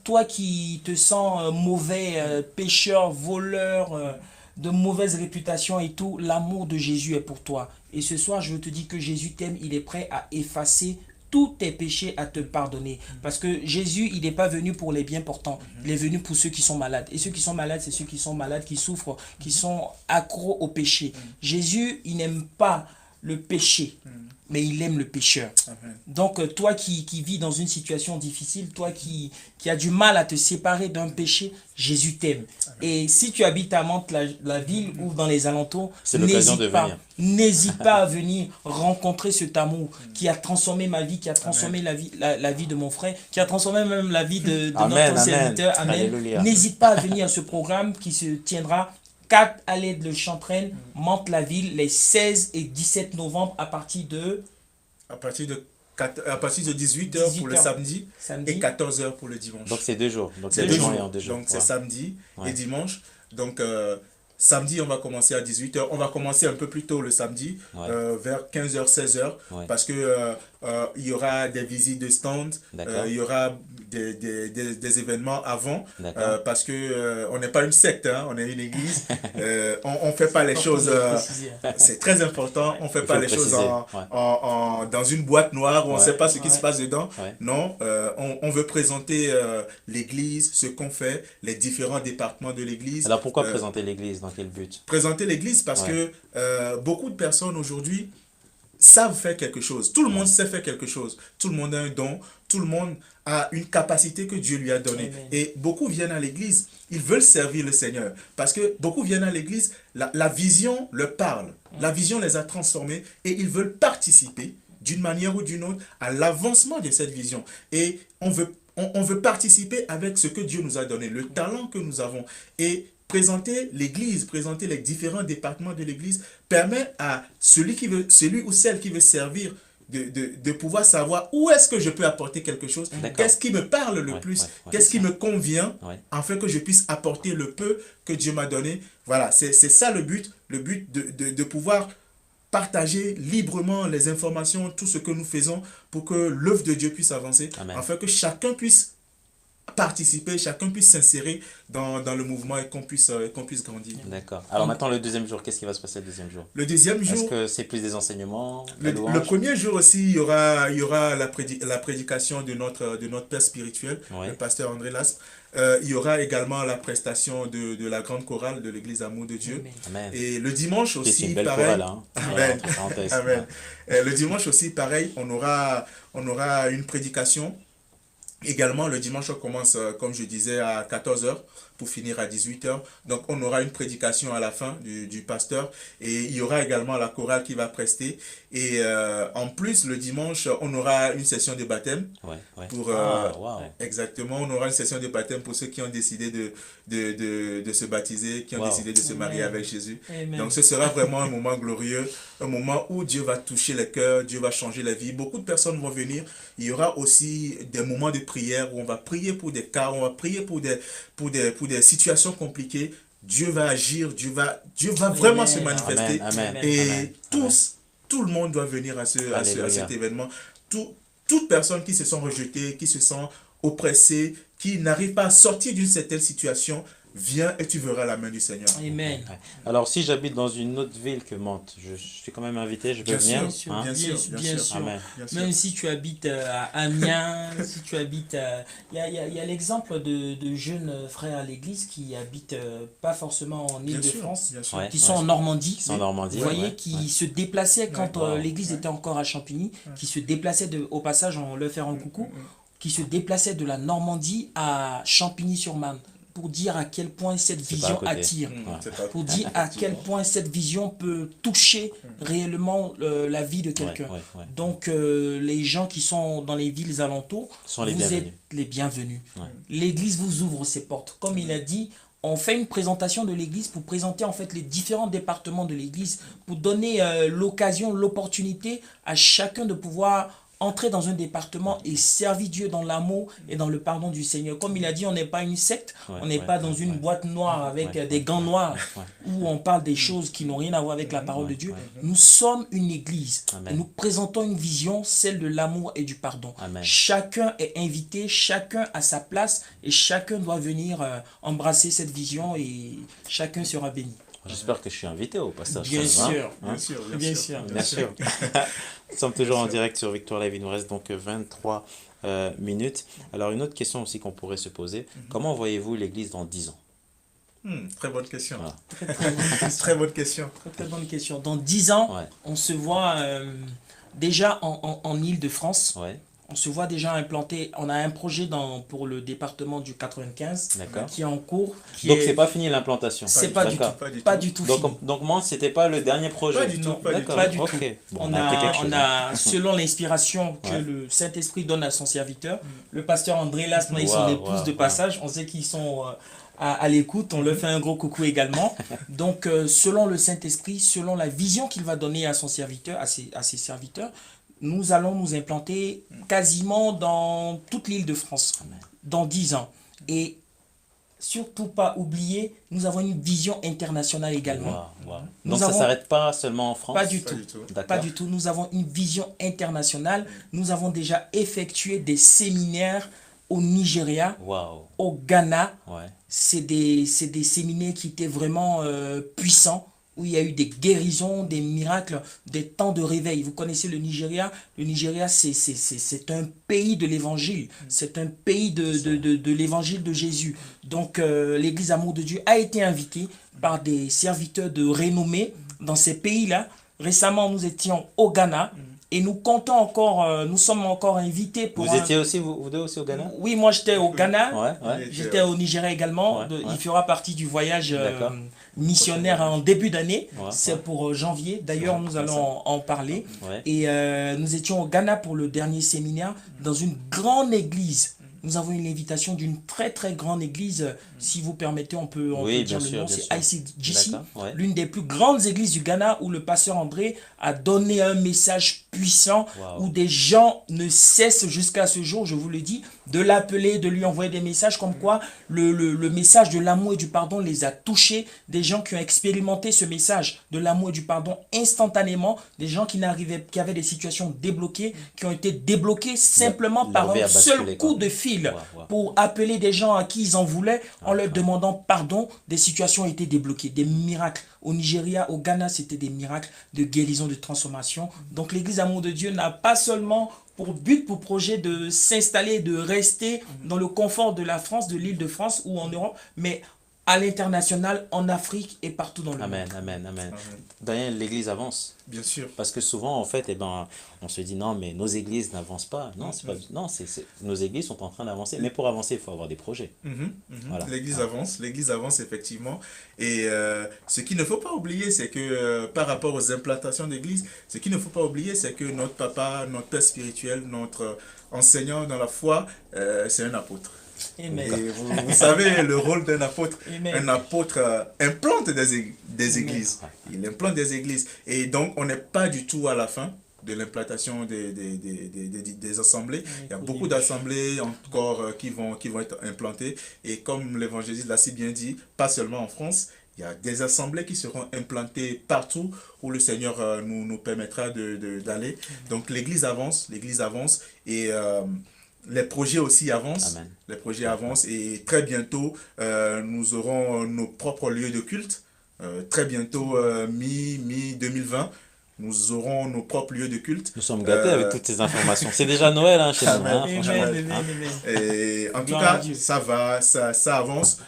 Toi qui te sens mauvais, pécheur, voleur, de mauvaise réputation et tout, l'amour de Jésus est pour toi. Et ce soir, je te dis que Jésus t'aime, il est prêt à effacer tous tes péchés, à te pardonner. Parce que Jésus, il n'est pas venu pour les bien portants, il est venu pour ceux qui sont malades. Et ceux qui sont malades, c'est ceux qui sont malades, qui souffrent, qui sont accros au péché. Jésus, il n'aime pas le péché, mais il aime le pécheur. Amen. Donc toi qui vis dans une situation difficile, toi qui as du mal à te séparer d'un péché, Jésus t'aime. Et si tu habites à Mantes, la ville ou dans les alentours, C'est l'occasion de venir. n'hésite pas à venir rencontrer cet amour qui a transformé ma vie, qui a transformé la vie de mon frère, qui a transformé même la vie de Amen, notre amen. serviteur. Amen. Alléluia. N'hésite pas à venir à ce programme qui se tiendra 4 allées de Chantraine, Mantes-la-Ville, les 16 et 17 novembre à partir de À partir de 18h pour le 18h. samedi samedi. et 14h pour le dimanche. Donc c'est 2 jours. Donc C'est c'est deux 2 jours. jours. Et en 2 jours. Donc c'est Ouais. samedi Ouais. et dimanche. Donc samedi, on va commencer à 18h. On va commencer un peu plus tôt le samedi, Ouais. vers 15h, 16h, Ouais. parce que il y aura des visites de stands, D'accord. il y aura des événements avant, D'accord. parce que on n'est pas une secte, hein, on est une église. On ne fait pas les Pour choses... le préciser. c'est très important, on ne fait Il pas faut les le choses préciser. dans une boîte noire où on ne Ouais. sait pas ce qui se Ouais. passe dedans. Ouais. Non, on veut présenter l'église, ce qu'on fait, les différents départements de l'église. Alors pourquoi Euh, présenter l'église? Dans quel but? Présenter l'église parce Ouais. que beaucoup de personnes aujourd'hui savent faire quelque chose. Tout le monde sait faire quelque chose. Tout le monde a un don. Tout le monde a une capacité que Dieu lui a donnée. Amen. Et beaucoup viennent à l'église. Ils veulent servir le Seigneur. Parce que beaucoup viennent à l'église. La vision leur parle. La vision les a transformés. Et ils veulent participer d'une manière ou d'une autre à l'avancement de cette vision. Et on veut participer avec ce que Dieu nous a donné, le talent que nous avons. Et présenter l'église, présenter les différents départements de l'église permet à celui ou celle qui veut servir de pouvoir savoir où est-ce que je peux apporter quelque chose, D'accord. qu'est-ce qui me parle le Ouais, plus, ouais, ouais. qu'est-ce qui me convient, Ouais. afin que je puisse apporter le peu que Dieu m'a donné. Voilà, c'est ça le but de pouvoir partager librement les informations, tout ce que nous faisons pour que l'œuvre de Dieu puisse avancer, Amen. afin que chacun puisse participer, chacun puisse s'insérer dans le mouvement et qu'on puisse grandir. D'accord. Alors maintenant le deuxième jour, qu'est-ce qui va se passer le deuxième jour? Le deuxième Est-ce jour, que c'est plus des enseignements, le la louange? premier jour aussi, il y aura la prédication de notre père spirituel, Ouais. le pasteur André Lasp. Il y aura également la prestation de la grande chorale de l'église Amour de Dieu. Amen. Amen. Et le dimanche C'est aussi, une belle pareil. chorale, hein. Amen. Entre parenthèses. Amen. Le dimanche aussi, pareil, on aura une prédication. Également, le dimanche, on commence, comme je disais, à 14h pour finir à 18h. Donc, on aura une prédication à la fin du pasteur. Et il y aura également la chorale qui va prester. Et en plus, le dimanche, on aura une session de baptême. Ouais, ouais. Pour, Ah, wow. Exactement, on aura une session de baptême pour ceux qui ont décidé de se baptiser, qui ont Wow. décidé de se marier Amen. avec Jésus. Amen. Donc ce sera vraiment un moment glorieux, un moment où Dieu va toucher les cœurs, Dieu va changer la vie. Beaucoup de personnes vont venir. Il y aura aussi des moments de prière où on va prier pour des cas, on va prier pour des situations compliquées. Dieu va agir, Dieu va vraiment se manifester. Amen, amen, Et amen, tout le monde doit venir à Alléluia. cet événement. Toute personne qui se sent rejetée, qui se sent oppressée, qui n'arrive pas à sortir d'une certaine situation, viens et tu verras la main du Seigneur. Amen. Ouais. Alors, si j'habite dans une autre ville que Mantes, je suis quand même invité, je peux Bien venir, sûr, hein? bien sûr, bien sûr. Amen. Bien sûr. Même si tu habites à Amiens, si tu habites à... Il y a l'exemple de jeunes frères à l'église qui habitent pas forcément en Bien sûr, Île-de-France, bien sûr. Ouais, qui sont en Normandie. Ils sont en Normandie. Vous voyez, ouais, qui ouais. se déplaçaient quand Ouais. Wow. l'église Ouais. était encore à Champigny, Ouais. qui se déplaçaient, au passage, on leur fait un coucou, qui se déplaçaient de la Normandie à Champigny-sur-Marne pour dire à quel point cette C'est pas à vision côté. attire. Ouais. C'est pas- Pour dire à quel point cette vision peut toucher réellement la vie de Ouais, quelqu'un. ouais. Donc les gens qui sont dans les villes alentours, Sont les vous bienvenus. êtes les bienvenus. Ouais. L'église vous ouvre ses portes. Comme il a dit, on fait une présentation de l'église pour présenter en fait les différents départements de l'église, pour donner l'occasion, l'opportunité à chacun de pouvoir entrer dans un département et servir Dieu dans l'amour et dans le pardon du Seigneur. Comme il a dit, on n'est pas une secte, Ouais, on n'est ouais, pas dans ouais, une ouais. boîte noire avec Ouais, des ouais, gants ouais, noirs ouais. où on parle des choses qui n'ont rien à voir avec la parole de Dieu. Nous sommes une église Amen. et nous présentons une vision, celle de l'amour et du pardon. Amen. Chacun est invité, chacun a sa place et chacun doit venir embrasser cette vision et chacun sera béni. J'espère que je suis invité au passage. Bien quand même, sûr. hein? Bien sûr, Bien sûr. Bien sûr. Nous sommes toujours en sûr. direct sur Victoire Live. Il nous reste donc 23 minutes. Alors, une autre question aussi qu'on pourrait se poser. Comment voyez-vous l'Église dans 10 ans? Très bonne question. Voilà. Très bonne question. Très bonne question. Dans 10 ans, Ouais. on se voit déjà en Île-de-France. Ouais, On se voit déjà implanté. On a un projet pour le département du 95 d'accord. qui est en cours. Donc, c'est pas fini l'implantation. C'est pas du tout. D'accord. Pas du tout fini. Donc moi, c'était pas le dernier projet. Pas du tout, Non, pas du D'accord. pas du Ok. tout. Bon, On a appris quelque a, chose, on hein. a, selon l'inspiration que Ouais. le Saint-Esprit donne à son serviteur, le pasteur André Lasma et son Wow, épouse wow, de wow. passage, on sait qu'ils sont à l'écoute, on leur fait un gros coucou également. Donc, selon le Saint-Esprit, selon la vision qu'il va donner à son serviteur, à ses serviteurs, nous allons nous implanter quasiment dans toute l'île de France dans 10 ans. Et surtout pas oublier, nous avons une vision internationale également. Wow, wow. Nous Donc ça avons- s'arrête pas seulement en France? Pas du Pas tout. du tout. Pas D'accord. du tout. Nous avons une vision internationale. Nous avons déjà effectué des séminaires au Nigeria, Wow. au Ghana. Ouais. C'est des séminaires qui étaient vraiment puissants, où il y a eu des guérisons, des miracles, des temps de réveil. Vous connaissez le Nigeria. Le Nigeria, c'est un pays de l'évangile. C'est un pays de l'évangile de Jésus. Donc, l'Église Amour de Dieu a été invitée par des serviteurs de renommée dans ces pays-là. Récemment, nous étions au Ghana. Et nous comptons encore, nous sommes encore invités pour... Vous étiez aussi, vous deux aussi au Ghana? Oui, moi j'étais au Ghana. Ouais, ouais. J'étais au Nigeria également. Ouais, ouais. Il fera partie du voyage D'accord. missionnaire en début d'année. Ouais, C'est ouais. pour janvier. D'ailleurs, nous allons en parler. Ouais. Et nous étions au Ghana pour le dernier séminaire dans une grande église. Nous avons une invitation d'une très très grande église. Si vous permettez, on peut Oui, dire bien le sûr, nom. bien C'est sûr. ICGC, D'accord, ouais. l'une des plus grandes églises du Ghana où le pasteur André a donné un message puissant, Wow. où des gens ne cessent jusqu'à ce jour, je vous le dis, de l'appeler, de lui envoyer des messages comme quoi le message de l'amour et du pardon les a touchés. Des gens qui ont expérimenté ce message de l'amour et du pardon instantanément. Des gens qui avaient des situations débloquées, qui ont été débloquées simplement Leur par vie un a basculé, seul quoi. coup de fil. Wow, wow. Pour appeler des gens à qui ils en voulaient en leur demandant pardon. Des situations ont été débloquées, des miracles. Au Nigeria, au Ghana, c'était des miracles de guérison, de transformation. Donc l'Église Amour de Dieu n'a pas seulement pour but, pour projet de s'installer, de rester dans le confort de la France, de l'île de France ou en Europe, mais à l'international, en Afrique et partout dans le Amen, monde. amen, amen. Amen. Daniel, l'Église avance. Bien sûr. Parce que souvent, en fait, on se dit non, mais nos églises n'avancent pas. Non, c'est pas, non, nos églises sont en train d'avancer. Mais pour avancer, il faut avoir des projets. Voilà. L'église avance effectivement. Et ce qu'il ne faut pas oublier, c'est que par rapport aux implantations d'église, ce qu'il ne faut pas oublier, c'est que notre papa, notre père spirituel, notre enseignant dans la foi, c'est un apôtre. Amen. Et vous savez le rôle d'un apôtre. Amen. Un apôtre implante des églises. Il implante des églises. Et donc, on n'est pas du tout à la fin de l'implantation des assemblées. Il y a beaucoup d'assemblées encore qui vont être implantées. Et comme l'évangéliste l'a si bien dit, pas seulement en France, il y a des assemblées qui seront implantées partout où le Seigneur nous permettra d'aller. Donc, l'Église avance. Et les projets aussi avancent. Amen. Les projets avancent et très bientôt, nous aurons nos propres lieux de culte. Très bientôt, mi 2020, nous aurons nos propres lieux de culte. Nous sommes gâtés avec toutes ces informations. C'est déjà Noël chez nous, Amen. franchement. Amen, Hein. amen, amen. Et en tout Gloire à cas, Dieu. ça va, ça avance.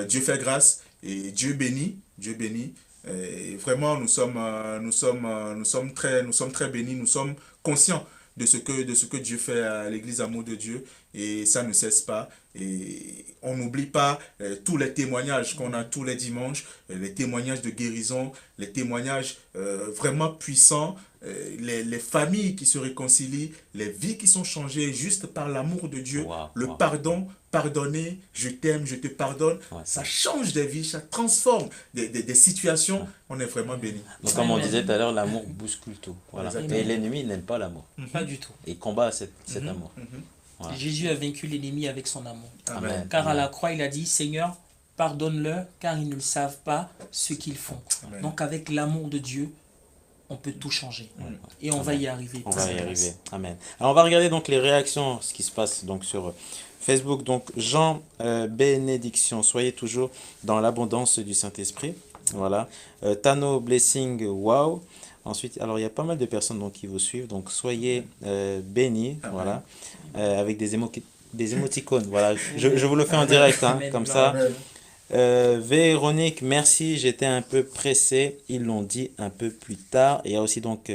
Dieu fait grâce et Dieu bénit. Dieu bénit. Et vraiment, nous sommes très bénis. Nous sommes conscients de ce que Dieu fait à l'Église Amour de Dieu. Et ça ne cesse pas. Et on n'oublie pas tous les témoignages qu'on a tous les dimanches, les témoignages de guérison, les témoignages vraiment puissants, les familles qui se réconcilient, les vies qui sont changées juste par l'amour de Dieu, Wow, le wow. pardon, pardonner, je t'aime, je te pardonne, Ouais. ça change des vies, ça transforme des situations. On est vraiment bénis. Donc, comme on Amen. disait tout à l'heure, l'amour bouscule tout. Voilà. Exactement. Et l'ennemi n'aime pas l'amour. Pas du tout. Et combat cet amour. Mhm. Voilà. Jésus a vaincu l'ennemi avec son amour. Amen. Car à Amen. la croix, il a dit, Seigneur, pardonne-leur, car ils ne savent pas ce qu'ils font. Amen. Donc avec l'amour de Dieu, on peut tout changer. Et on va y arriver. On va y arriver. Amen. Alors, on va regarder donc les réactions, ce qui se passe donc sur Facebook. Donc, Jean Bénédiction, soyez toujours dans l'abondance du Saint-Esprit. Voilà. Tano Blessing, wow. Ensuite, alors il y a pas mal de personnes donc, qui vous suivent, donc soyez bénis, Amen. voilà, avec des émoticônes, voilà, je vous le fais en direct, hein, Amen. comme Gloire ça. Véronique, merci, j'étais un peu pressé, ils l'ont dit un peu plus tard. Il y a aussi donc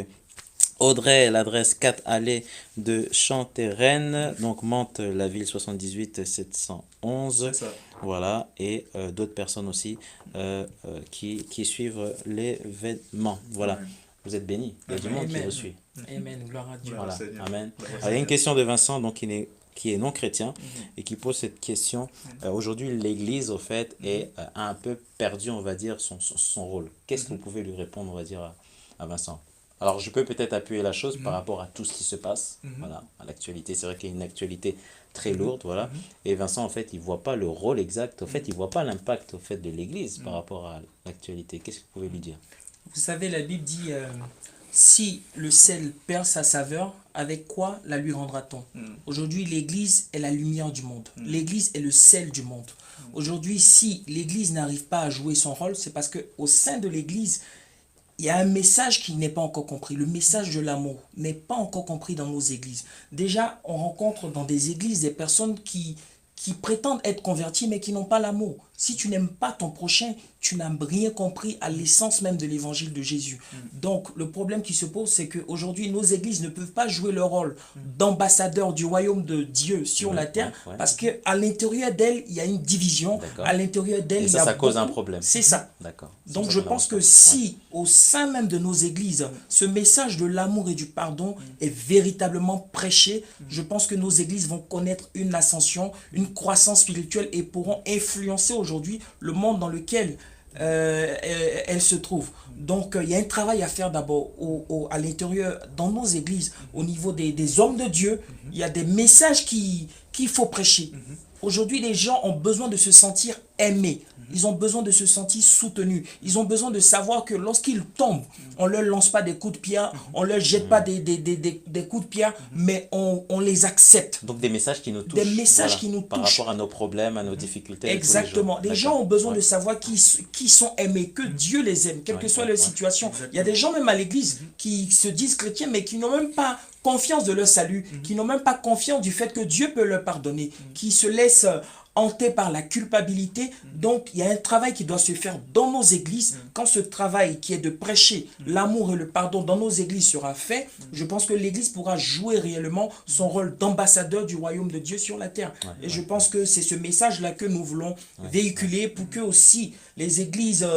Audrey, l'adresse 4 allée de Chantérennes, donc Mantes, la ville 78 711. C'est ça. Voilà, et d'autres personnes aussi qui suivent l'événement. Voilà, Amen. vous êtes bénis, il y a du monde qui Amen. vous suit. Amen. Gloire à Dieu. Voilà. Voilà, Seigneur. amen. Gloire au Alors, il y a une Seigneur. question de Vincent, donc qui est non chrétien, et qui pose cette question. Aujourd'hui, l'Église, au fait, a un peu perdu, on va dire, son rôle. Qu'est-ce que vous pouvez lui répondre, on va dire, à Vincent? Alors, je peux peut-être appuyer la chose par rapport à tout ce qui se passe, voilà, à l'actualité. C'est vrai qu'il y a une actualité très lourde, voilà. Et Vincent, en fait, il ne voit pas le rôle exact, au fait, il ne voit pas l'impact, au fait, de l'Église par rapport à l'actualité. Qu'est-ce que vous pouvez lui dire? Vous savez, la Bible dit, si le sel perd sa saveur, avec quoi la lui rendra-t-on? Aujourd'hui, l'Église est la lumière du monde. L'Église est le sel du monde. Aujourd'hui, si l'Église n'arrive pas à jouer son rôle, c'est parce qu'au sein de l'Église, il y a un message qui n'est pas encore compris. Le message de l'amour n'est pas encore compris dans nos églises. Déjà, on rencontre dans des églises des personnes qui prétendent être converties, mais qui n'ont pas l'amour. Si tu n'aimes pas ton prochain, tu n'as rien compris à l'essence même de l'évangile de Jésus. Donc, le problème qui se pose, c'est qu'aujourd'hui, nos églises ne peuvent pas jouer leur rôle d'ambassadeur du royaume de Dieu sur la terre, ouais. parce qu'à l'intérieur d'elle, il y a une division. D'accord. À l'intérieur d'elle, Et il y a ça cause un beaucoup- problème. C'est ça. D'accord. Donc Ça, je c'est pense que important. si au sein même de nos églises, ce message de l'amour et du pardon est véritablement prêché, je pense que nos églises vont connaître une ascension, une croissance spirituelle et pourront influencer aujourd'hui le monde dans lequel elles se trouvent. Donc il y a un travail à faire d'abord à l'intérieur, dans nos églises, au niveau des hommes de Dieu. Il y a des messages qu'il faut prêcher. Aujourd'hui, les gens ont besoin de se sentir aimés. Ils ont besoin de se sentir soutenus. Ils ont besoin de savoir que lorsqu'ils tombent, on ne leur lance pas des coups de pierre, on ne leur jette pas des coups de pierre, mais on les accepte. Donc des messages qui nous touchent. Des messages voilà, qui nous par touchent. rapport à nos problèmes, à nos difficultés. de tous les jours. Exactement. Les gens D'accord. ont besoin Ouais. de savoir qui sont aimés, que Dieu les aime, quelle que Ouais, soit ouais, leur ouais. situation. Il y a des gens même à l'église qui se disent chrétiens, mais qui n'ont même pas confiance de leur salut, qui n'ont même pas confiance du fait que Dieu peut leur pardonner, qui se laissent hantés par la culpabilité. Donc, il y a un travail qui doit se faire dans nos églises. Quand ce travail qui est de prêcher l'amour et le pardon dans nos églises sera fait, je pense que l'église pourra jouer réellement son rôle d'ambassadeur du royaume de Dieu sur la terre. Et je pense que c'est ce message-là que nous voulons véhiculer pour que aussi les églises,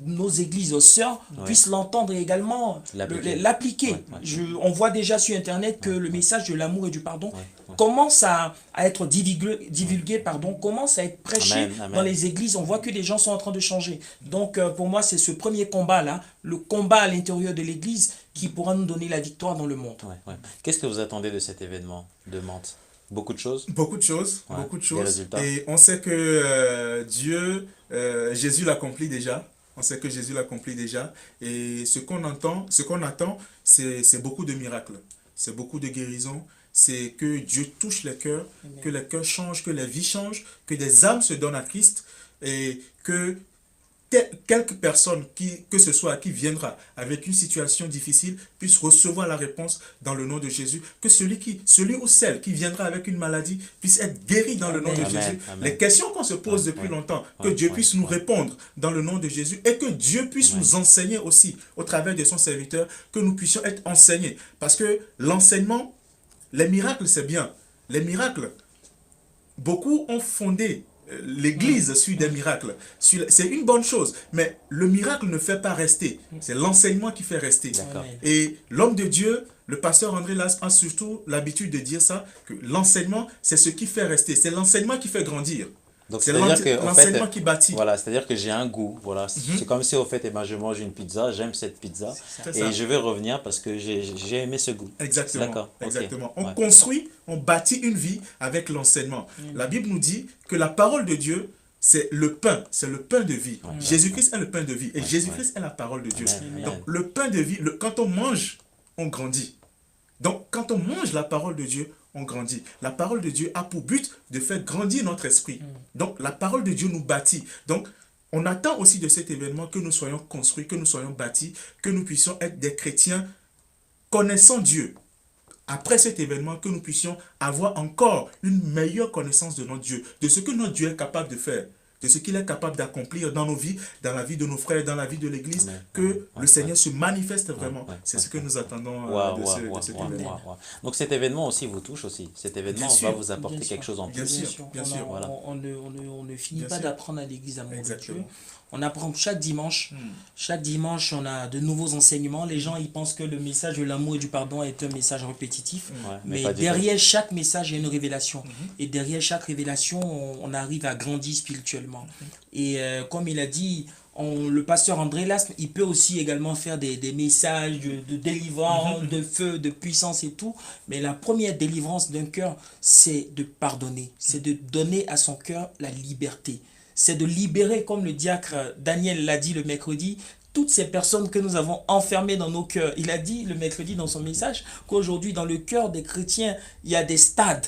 nos églises sœurs, puissent l'entendre et également l'appliquer. On voit déjà sur Internet que le message de l'amour et du pardon commence à être divulgué, commence à être prêché Amen, amen. dans les églises. On voit que les gens sont en train de changer. Donc pour moi, c'est ce premier combat-là, le combat à l'intérieur de l'église, qui pourra nous donner la victoire dans le monde. Ouais, ouais. Qu'est-ce que vous attendez de cet événement de Mantes? Beaucoup de choses? Beaucoup de choses, Ouais, beaucoup de des choses. résultats. Et on sait que Jésus l'accomplit déjà. On sait que Jésus l'accomplit déjà. Et ce qu'on attend, c'est beaucoup de miracles. C'est beaucoup de guérisons. c'est que Dieu touche les cœurs, Amen. que les cœurs changent, que les vies changent, que des âmes se donnent à Christ et que quelques personnes, que ce soit qui viendra avec une situation difficile, puissent recevoir la réponse dans le nom de Jésus. Que celui ou celle qui viendra avec une maladie puisse être guéri dans le nom de Amen. Jésus. Amen. Les questions qu'on se pose Ouais, depuis ouais. longtemps, que Ouais, Dieu ouais, puisse nous ouais. répondre dans le nom de Jésus et que Dieu puisse Ouais. nous enseigner aussi au travers de son serviteur, que nous puissions être enseignés. Parce que l'enseignement, les miracles, c'est bien. Les miracles, beaucoup ont fondé l'Église sur des miracles. C'est une bonne chose, mais le miracle ne fait pas rester. C'est l'enseignement qui fait rester. D'accord. Amen. Et l'homme de Dieu, le pasteur André Las a surtout l'habitude de dire ça, que l'enseignement, c'est ce qui fait rester. C'est l'enseignement qui fait grandir. Donc, C'est c'est-à-dire que, en fait, l'enseignement qui bâtit. voilà, c'est-à-dire que j'ai un goût. Voilà. Mhm. C'est comme si, au fait, eh ben, je mange une pizza, j'aime cette pizza. C'est ça. C'est Et ça. je vais revenir parce que j'ai aimé ce goût. Exactement. D'accord, ok. Exactement. On Ouais. construit, on bâtit une vie avec l'enseignement. La Bible nous dit que la parole de Dieu, c'est le pain de vie. Ouais. Jésus-Christ est le pain de vie et Ouais, Jésus-Christ est la parole de Dieu. Amen. Donc le pain de vie, quand on mange, on grandit. Donc quand on mange la parole de Dieu, on grandit. La parole de Dieu a pour but de faire grandir notre esprit. Donc la parole de Dieu nous bâtit. Donc on attend aussi de cet événement que nous soyons construits, que nous soyons bâtis, que nous puissions être des chrétiens connaissant Dieu. Après cet événement, que nous puissions avoir encore une meilleure connaissance de notre Dieu, de ce que notre Dieu est capable de faire, de ce qu'il est capable d'accomplir dans nos vies, dans la vie de nos frères, dans la vie de l'Église, Amen. que Ouais, le Seigneur se manifeste vraiment. ouais, C'est ouais, ce que nous attendons Waouh, de waouh, cet waouh, événement. waouh, waouh. Donc cet événement aussi vous touche aussi. Cet événement Bien va sûr, vous apporter bien sûr. quelque chose en Bien plus. sûr, bien On a- sûr. Voilà. on ne finit Bien pas sûr. d'apprendre à l'église Amour de Dieu. Exactement. On apprend chaque dimanche. Chaque dimanche, on a de nouveaux enseignements. Les gens, ils pensent que le message de l'amour et du pardon est un message répétitif. Ouais, Mais pas du tout. derrière chaque message, il y a une révélation. Et derrière chaque révélation, on arrive à grandir spirituellement. Et comme il a dit, le pasteur André Las, il peut aussi également faire des messages de délivrance, de feu, de puissance et tout. Mais la première délivrance d'un cœur, c'est de pardonner. C'est de donner à son cœur la liberté. C'est de libérer, comme le diacre Daniel l'a dit le mercredi, toutes ces personnes que nous avons enfermées dans nos cœurs. Il a dit le mercredi dans son message qu'aujourd'hui, dans le cœur des chrétiens, il y a des stades.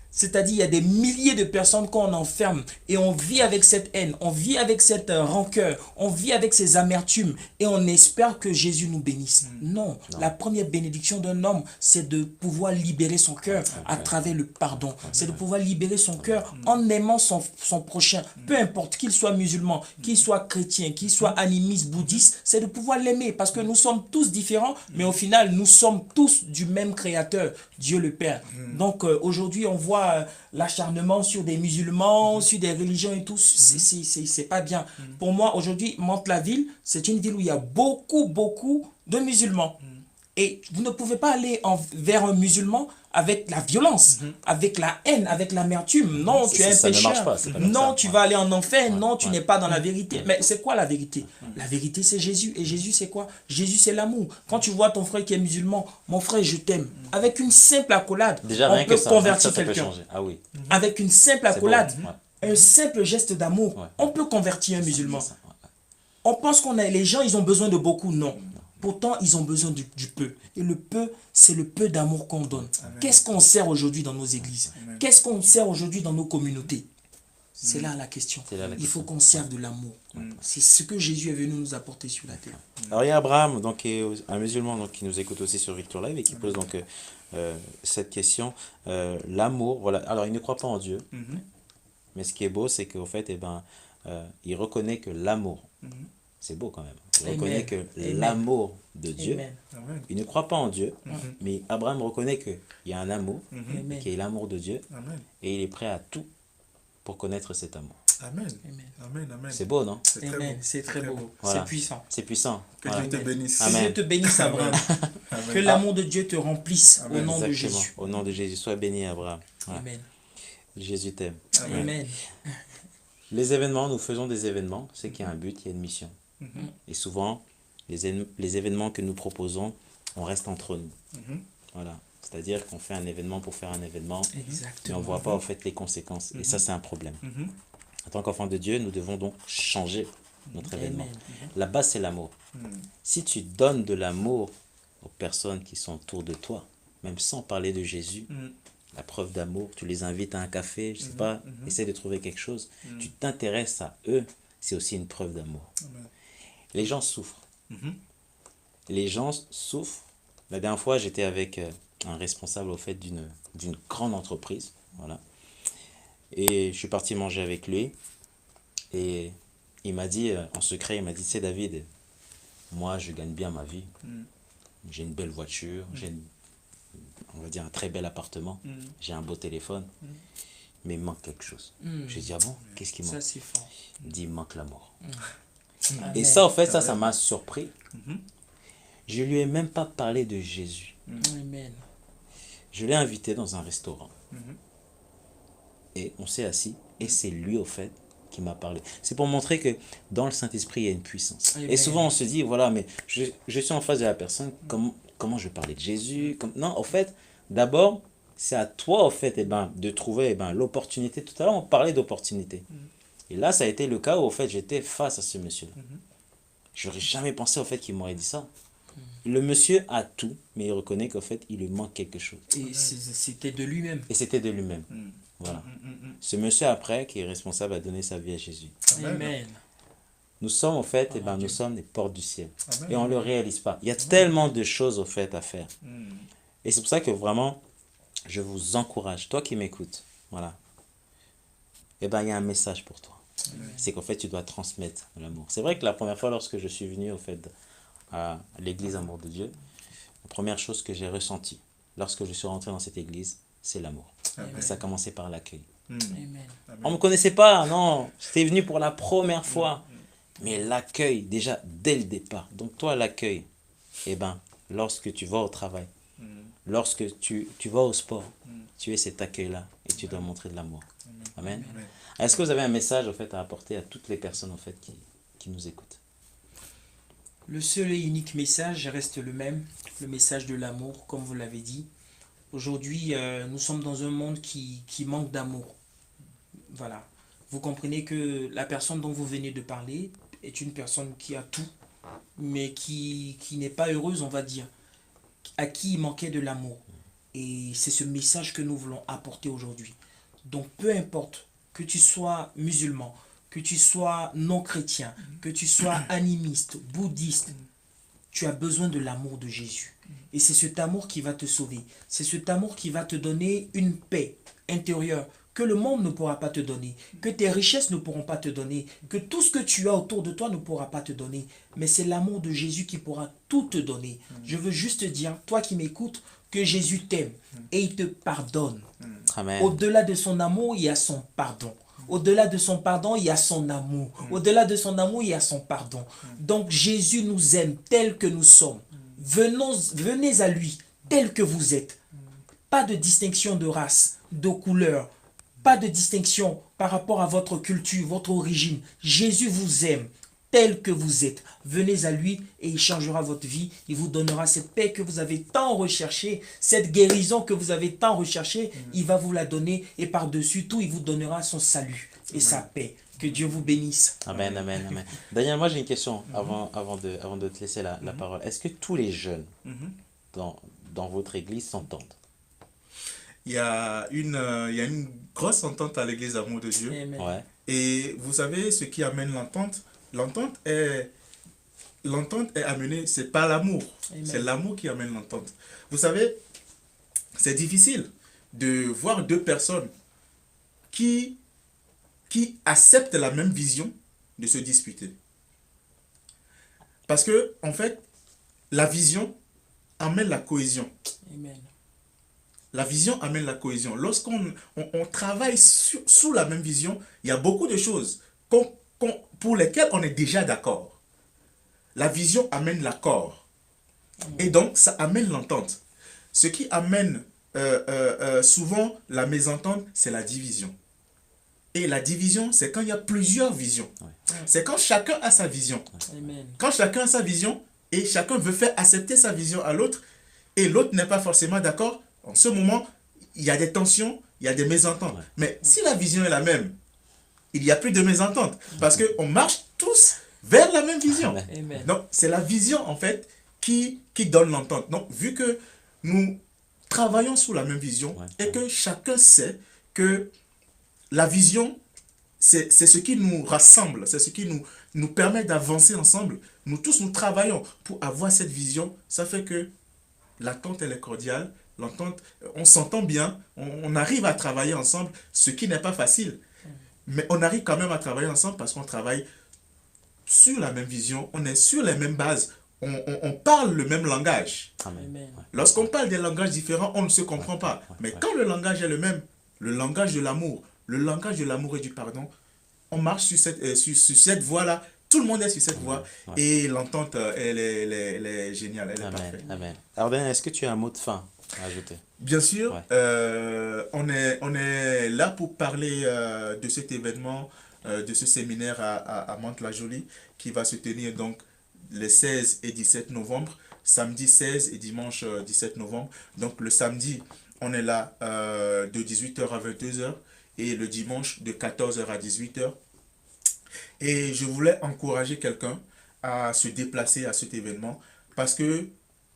C'est-à-dire, il y a des milliers de personnes qu'on enferme et on vit avec cette haine, on vit avec cette rancœur, on vit avec ces amertumes et on espère que Jésus nous bénisse. Non, la première bénédiction d'un homme, c'est de pouvoir libérer son cœur à travers le pardon. C'est de pouvoir libérer son cœur en aimant son prochain, peu importe qu'il soit musulman, qu'il soit chrétien, qu'il soit animiste, bouddhiste, c'est de pouvoir l'aimer parce que nous sommes tous différents, mais au final, nous sommes tous du même créateur, Dieu le Père. Donc aujourd'hui, on voit l'acharnement sur des musulmans, sur des religions et tout, c'est pas bien. Pour moi, aujourd'hui, Mantes-la-Ville, c'est une ville où il y a beaucoup de musulmans. Et vous ne pouvez pas aller vers un musulman avec la violence, avec la haine, avec l'amertume. Non, tu es un Ça ne marche pécheur. pas, c'est pas comme Non, ça. tu Ouais. vas aller en enfer. Non, tu ouais. n'es pas dans la vérité. Mais c'est quoi la vérité? La vérité, c'est Jésus. Et Jésus, c'est quoi? Jésus, c'est l'amour. Quand tu vois ton frère qui est musulman, mon frère, je t'aime. Avec une simple accolade, Déjà on rien peut que ça, convertir ça peut quelqu'un. changer. Ah oui. Avec une simple C'est beau. accolade, Ouais. un simple geste d'amour, Ouais. on peut convertir un musulman. Ça, ouais. On pense qu'on a les gens, ils ont besoin de beaucoup, non. Pourtant, ils ont besoin du peu. Et le peu, c'est le peu d'amour qu'on donne. Qu'est-ce qu'on sert aujourd'hui dans nos églises? Qu'est-ce qu'on sert aujourd'hui dans nos communautés? C'est là la question. C'est là la Il faut question. qu'on serve de l'amour. C'est ce que Jésus est venu nous apporter sur la terre. Alors il y a Abraham, donc, qui est un musulman donc, qui nous écoute aussi sur Victor Live et qui pose donc cette question. L'amour, voilà. Alors il ne croit pas en Dieu, mais ce qui est beau, c'est qu'au fait, il reconnaît que l'amour, c'est beau quand même, il Amen. reconnaît que Amen. l'amour de Dieu, Amen. Amen. il ne croit pas en Dieu, mais Abraham reconnaît qu'il y a un amour, Amen. qui est l'amour de Dieu, Amen. et il est prêt à tout pour connaître cet amour. Amen. Amen. Amen. Amen. C'est beau, non? C'est très Amen. beau. C'est très beau. Voilà. C'est puissant. C'est puissant. Que Voilà. Dieu te bénisse. Que Amen. Dieu te bénisse, Abraham. Amen. Que l'amour de Dieu te remplisse au Amen. nom de Exactement. Jésus. Au nom de Jésus, sois béni, Abraham. Voilà. Amen. Jésus t'aime. Amen. Amen. Les événements, nous faisons des événements, c'est qu'il y a un but, il y a une mission. Et souvent, les événements que nous proposons, on reste entre nous. Voilà. C'est-à-dire qu'on fait un événement pour faire un événement, mais on Exactement. ne voit pas en fait les conséquences. Et ça, c'est un problème. En tant qu'enfant de Dieu, nous devons donc changer notre événement. Amen. La base, c'est l'amour. Si tu donnes de l'amour aux personnes qui sont autour de toi, même sans parler de Jésus, la preuve d'amour, tu les invites à un café, je sais pas, essaie de trouver quelque chose, tu t'intéresses à eux, c'est aussi une preuve d'amour. Les gens souffrent. Les gens souffrent. La dernière fois, j'étais avec un responsable au fait d'une grande entreprise, voilà. Et je suis parti manger avec lui et il m'a dit en secret, il m'a dit, c'est David, moi je gagne bien ma vie, j'ai une belle voiture, j'ai on va dire un très bel appartement, j'ai un beau téléphone, mais il manque quelque chose. J'ai dit, ah bon, qu'est-ce qui manque? Ça, c'est fort. Il dit, il manque l'amour. Amen. Et ça, en fait, ça m'a surpris. Je lui ai même pas parlé de Jésus. Amen. Je l'ai invité dans un restaurant. Et on s'est assis. Et c'est lui, au fait, qui m'a parlé. C'est pour montrer que dans le Saint-Esprit, il y a une puissance. Amen. Et souvent, on se dit, voilà, mais je suis en face de la personne, comment je vais parler de Jésus? Non, au fait, d'abord, c'est à toi, au fait, de trouver l'opportunité. Tout à l'heure, on parlait d'opportunité. Et là, ça a été le cas où, au fait, j'étais face à ce monsieur-là. J'aurais jamais pensé, au fait, qu'il m'aurait dit ça. Le monsieur a tout, mais il reconnaît qu'en fait, il lui manque quelque chose. Et c'était de lui-même. Et c'était de lui-même. Voilà. Ce monsieur, après, qui est responsable, a donné sa vie à Jésus. Amen. Nous sommes, en fait, nous sommes des portes du ciel. Et on ne le réalise pas. Il y a tellement de choses, au fait, à faire. Et c'est pour ça que vraiment, je vous encourage, toi qui m'écoutes, voilà. Il y a un message pour toi. C'est qu'en fait, tu dois transmettre l'amour. C'est vrai que la première fois, lorsque je suis venu, au fait, à l'église Amour de Dieu, la première chose que j'ai ressentie lorsque je suis rentré dans cette église, c'est l'amour. Et ça a commencé par l'accueil. Amen. On ne me connaissait pas, non. J'étais venu pour la première fois. Mais l'accueil, déjà, dès le départ. Donc toi, l'accueil, lorsque tu vas au travail, lorsque tu vas au sport, tu es cet accueil-là et tu dois montrer de l'amour. Amen. Est-ce que vous avez un message, en fait, à apporter à toutes les personnes, en fait, qui nous écoutent? Le seul et unique message reste le même, le message de l'amour, comme vous l'avez dit. Aujourd'hui, nous sommes dans un monde qui manque d'amour. Voilà. Vous comprenez que la personne dont vous venez de parler est une personne qui a tout, mais qui n'est pas heureuse, on va dire, à qui il manquait de l'amour. Et c'est ce message que nous voulons apporter aujourd'hui. Donc, peu importe que tu sois musulman, que tu sois non-chrétien, que tu sois animiste, bouddhiste, tu as besoin de l'amour de Jésus. Et c'est cet amour qui va te sauver. C'est cet amour qui va te donner une paix intérieure que le monde ne pourra pas te donner, que tes richesses ne pourront pas te donner, que tout ce que tu as autour de toi ne pourra pas te donner. Mais c'est l'amour de Jésus qui pourra tout te donner. Je veux juste te dire, toi qui m'écoutes, que Jésus t'aime et il te pardonne. Amen. Au-delà de son amour, il y a son pardon. Au-delà de son pardon, il y a son amour. Au-delà de son amour, il y a son pardon. Donc Jésus nous aime tel que nous sommes. Venez à lui tel que vous êtes. Pas de distinction de race, de couleur. Pas de distinction par rapport à votre culture, votre origine. Jésus vous aime tel que vous êtes. Venez à lui et il changera votre vie. Il vous donnera cette paix que vous avez tant recherchée, cette guérison que vous avez tant recherchée. Il va vous la donner et par-dessus tout, il vous donnera son salut et sa paix. Que Dieu vous bénisse. Amen, amen, amen. Daniel, moi j'ai une question avant de te laisser la parole. Est-ce que tous les jeunes dans votre église s'entendent? Il y a une grosse entente à l'église Amour de Dieu. Amen. Ouais. Et vous savez ce qui amène l'entente? L'entente est amenée, c'est pas l'amour. Amen. C'est l'amour qui amène l'entente. Vous savez, c'est difficile de voir deux personnes qui acceptent la même vision de se disputer. Parce que, en fait, la vision amène la cohésion. Amen. La vision amène la cohésion. Lorsqu'on travaille sous la même vision, il y a beaucoup de choses pour lesquelles on est déjà d'accord. La vision amène l'accord. Et donc, ça amène l'entente. Ce qui amène souvent la mésentente, c'est la division. Et la division, c'est quand il y a plusieurs visions. Ouais. C'est quand chacun a sa vision. Amen. Quand chacun a sa vision et chacun veut faire accepter sa vision à l'autre et l'autre n'est pas forcément d'accord, en ce moment, il y a des tensions, il y a des mésententes. Ouais. Mais si la vision est la même, il n'y a plus de mésentente parce qu'on marche tous vers la même vision. Amen. Donc, c'est la vision, en fait, qui donne l'entente. Donc, vu que nous travaillons sous la même vision Ouais. et que chacun sait que la vision, c'est ce qui nous rassemble, c'est ce qui nous permet d'avancer ensemble. Nous tous, nous travaillons pour avoir cette vision. Ça fait que l'attente, elle est cordiale. L'entente, on s'entend bien, on arrive à travailler ensemble, ce qui n'est pas facile. Mais on arrive quand même à travailler ensemble parce qu'on travaille sur la même vision, on est sur les mêmes bases, on parle le même langage. Amen. Amen. Ouais. Lorsqu'on parle des langages différents, on ne se comprend pas. Mais quand le langage est le même, le langage de l'amour, le langage de l'amour et du pardon, on marche sur cette voie-là. Tout le monde est sur cette voie. Ouais. Et l'entente, elle est géniale, elle est Amen. parfaite. Amen. Alors, Daniel, est-ce que tu as un mot de fin à ajouter? Bien sûr, Ouais. on est là pour parler de cet événement, de ce séminaire à Mantes-la-Jolie, qui va se tenir donc les 16 et 17 novembre, samedi 16 et dimanche 17 novembre. Donc le samedi, on est là de 18h à 22h et le dimanche de 14h à 18h. Et je voulais encourager quelqu'un à se déplacer à cet événement parce que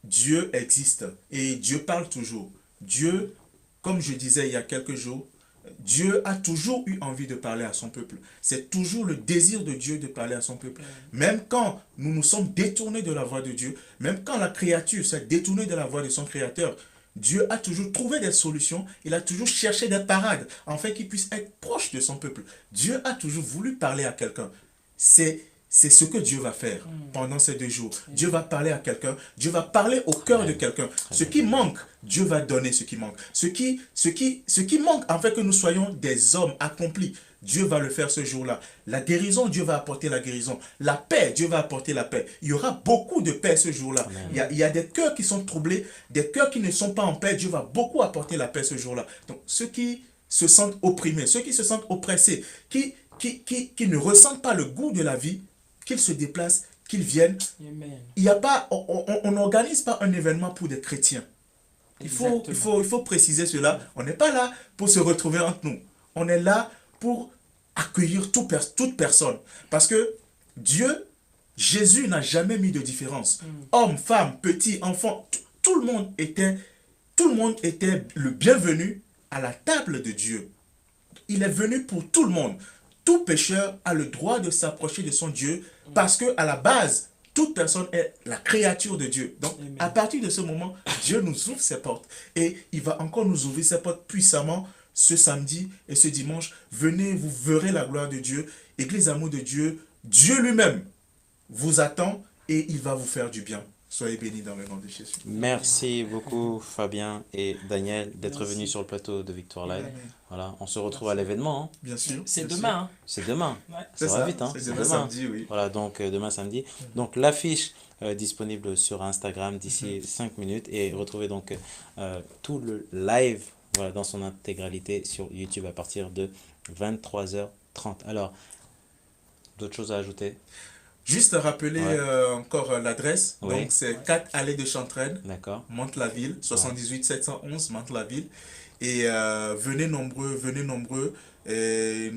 Dieu existe et Dieu parle toujours. Dieu, comme je disais il y a quelques jours, Dieu a toujours eu envie de parler à son peuple. C'est toujours le désir de Dieu de parler à son peuple. Même quand nous nous sommes détournés de la voie de Dieu, même quand la créature s'est détournée de la voie de son Créateur, Dieu a toujours trouvé des solutions, il a toujours cherché des parades, afin qu'il puisse être proche de son peuple. Dieu a toujours voulu parler à quelqu'un. C'est ce que Dieu va faire pendant ces 2 jours. Dieu va parler à quelqu'un, Dieu va parler au cœur de quelqu'un. Ce qui manque, Dieu va donner ce qui manque. Ce qui manque, afin que nous soyons des hommes accomplis, Dieu va le faire ce jour-là. La guérison, Dieu va apporter la guérison. La paix, Dieu va apporter la paix. Il y aura beaucoup de paix ce jour-là. Il y a des cœurs qui sont troublés, des cœurs qui ne sont pas en paix. Dieu va beaucoup apporter la paix ce jour-là. Donc, ceux qui se sentent opprimés, ceux qui se sentent oppressés, qui ne ressentent pas le goût de la vie, qu'ils se déplacent, qu'ils viennent. Amen. Il y a pas, on n'organise pas un événement pour des chrétiens. Il faut préciser cela. On n'est pas là pour se retrouver entre nous. On est là pour accueillir toute personne. Parce que Dieu, Jésus n'a jamais mis de différence. Homme, femme, petit, enfant, tout le monde était le bienvenu à la table de Dieu. Il est venu pour tout le monde. Tout pécheur a le droit de s'approcher de son Dieu parce que à la base, toute personne est la créature de Dieu. Donc, à partir de ce moment, Dieu nous ouvre ses portes. Et il va encore nous ouvrir ses portes puissamment ce samedi et ce dimanche. Venez, vous verrez la gloire de Dieu. Église Amour de Dieu, Dieu lui-même vous attend et il va vous faire du bien. Soyez bénis dans le nom de Jésus. Merci beaucoup Fabien et Daniel d'être Merci. venus sur le plateau de Victoire Live. Amen. Voilà, on se retrouve à l'événement. Hein. Bien sûr. C'est bien demain. Hein. C'est demain. Ouais. Ça va vite. Hein. C'est demain samedi, oui. Voilà, donc demain samedi. Donc l'affiche disponible sur Instagram d'ici 5 minutes et retrouvez donc tout le live voilà, dans son intégralité sur YouTube à partir de 23h30. Alors, d'autres choses à ajouter? Juste rappeler encore l'adresse. Oui. Donc, c'est 4 allées de Chantraine, D'accord. Mantes-la-Ville, 78 711 Mantes-la-Ville. Et venez nombreux. Et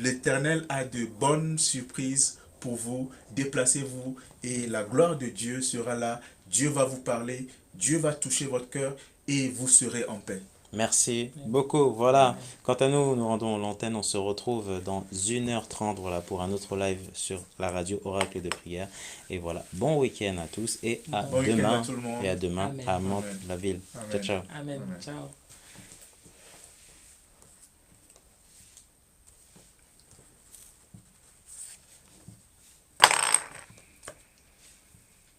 l'Éternel a de bonnes surprises pour vous. Déplacez-vous et la gloire de Dieu sera là. Dieu va vous parler, Dieu va toucher votre cœur et vous serez en paix. Merci beaucoup. Voilà. Quant à nous, nous rendons l'antenne. On se retrouve dans 1h30 voilà, pour un autre live sur la radio Oracle de prière. Et voilà. Bon week-end à tous et à Bon week-end demain. à tout le monde. Et à demain Amen. à Mantes-la-Ville. Ciao, Amen. ciao. Amen. Amen. Ciao.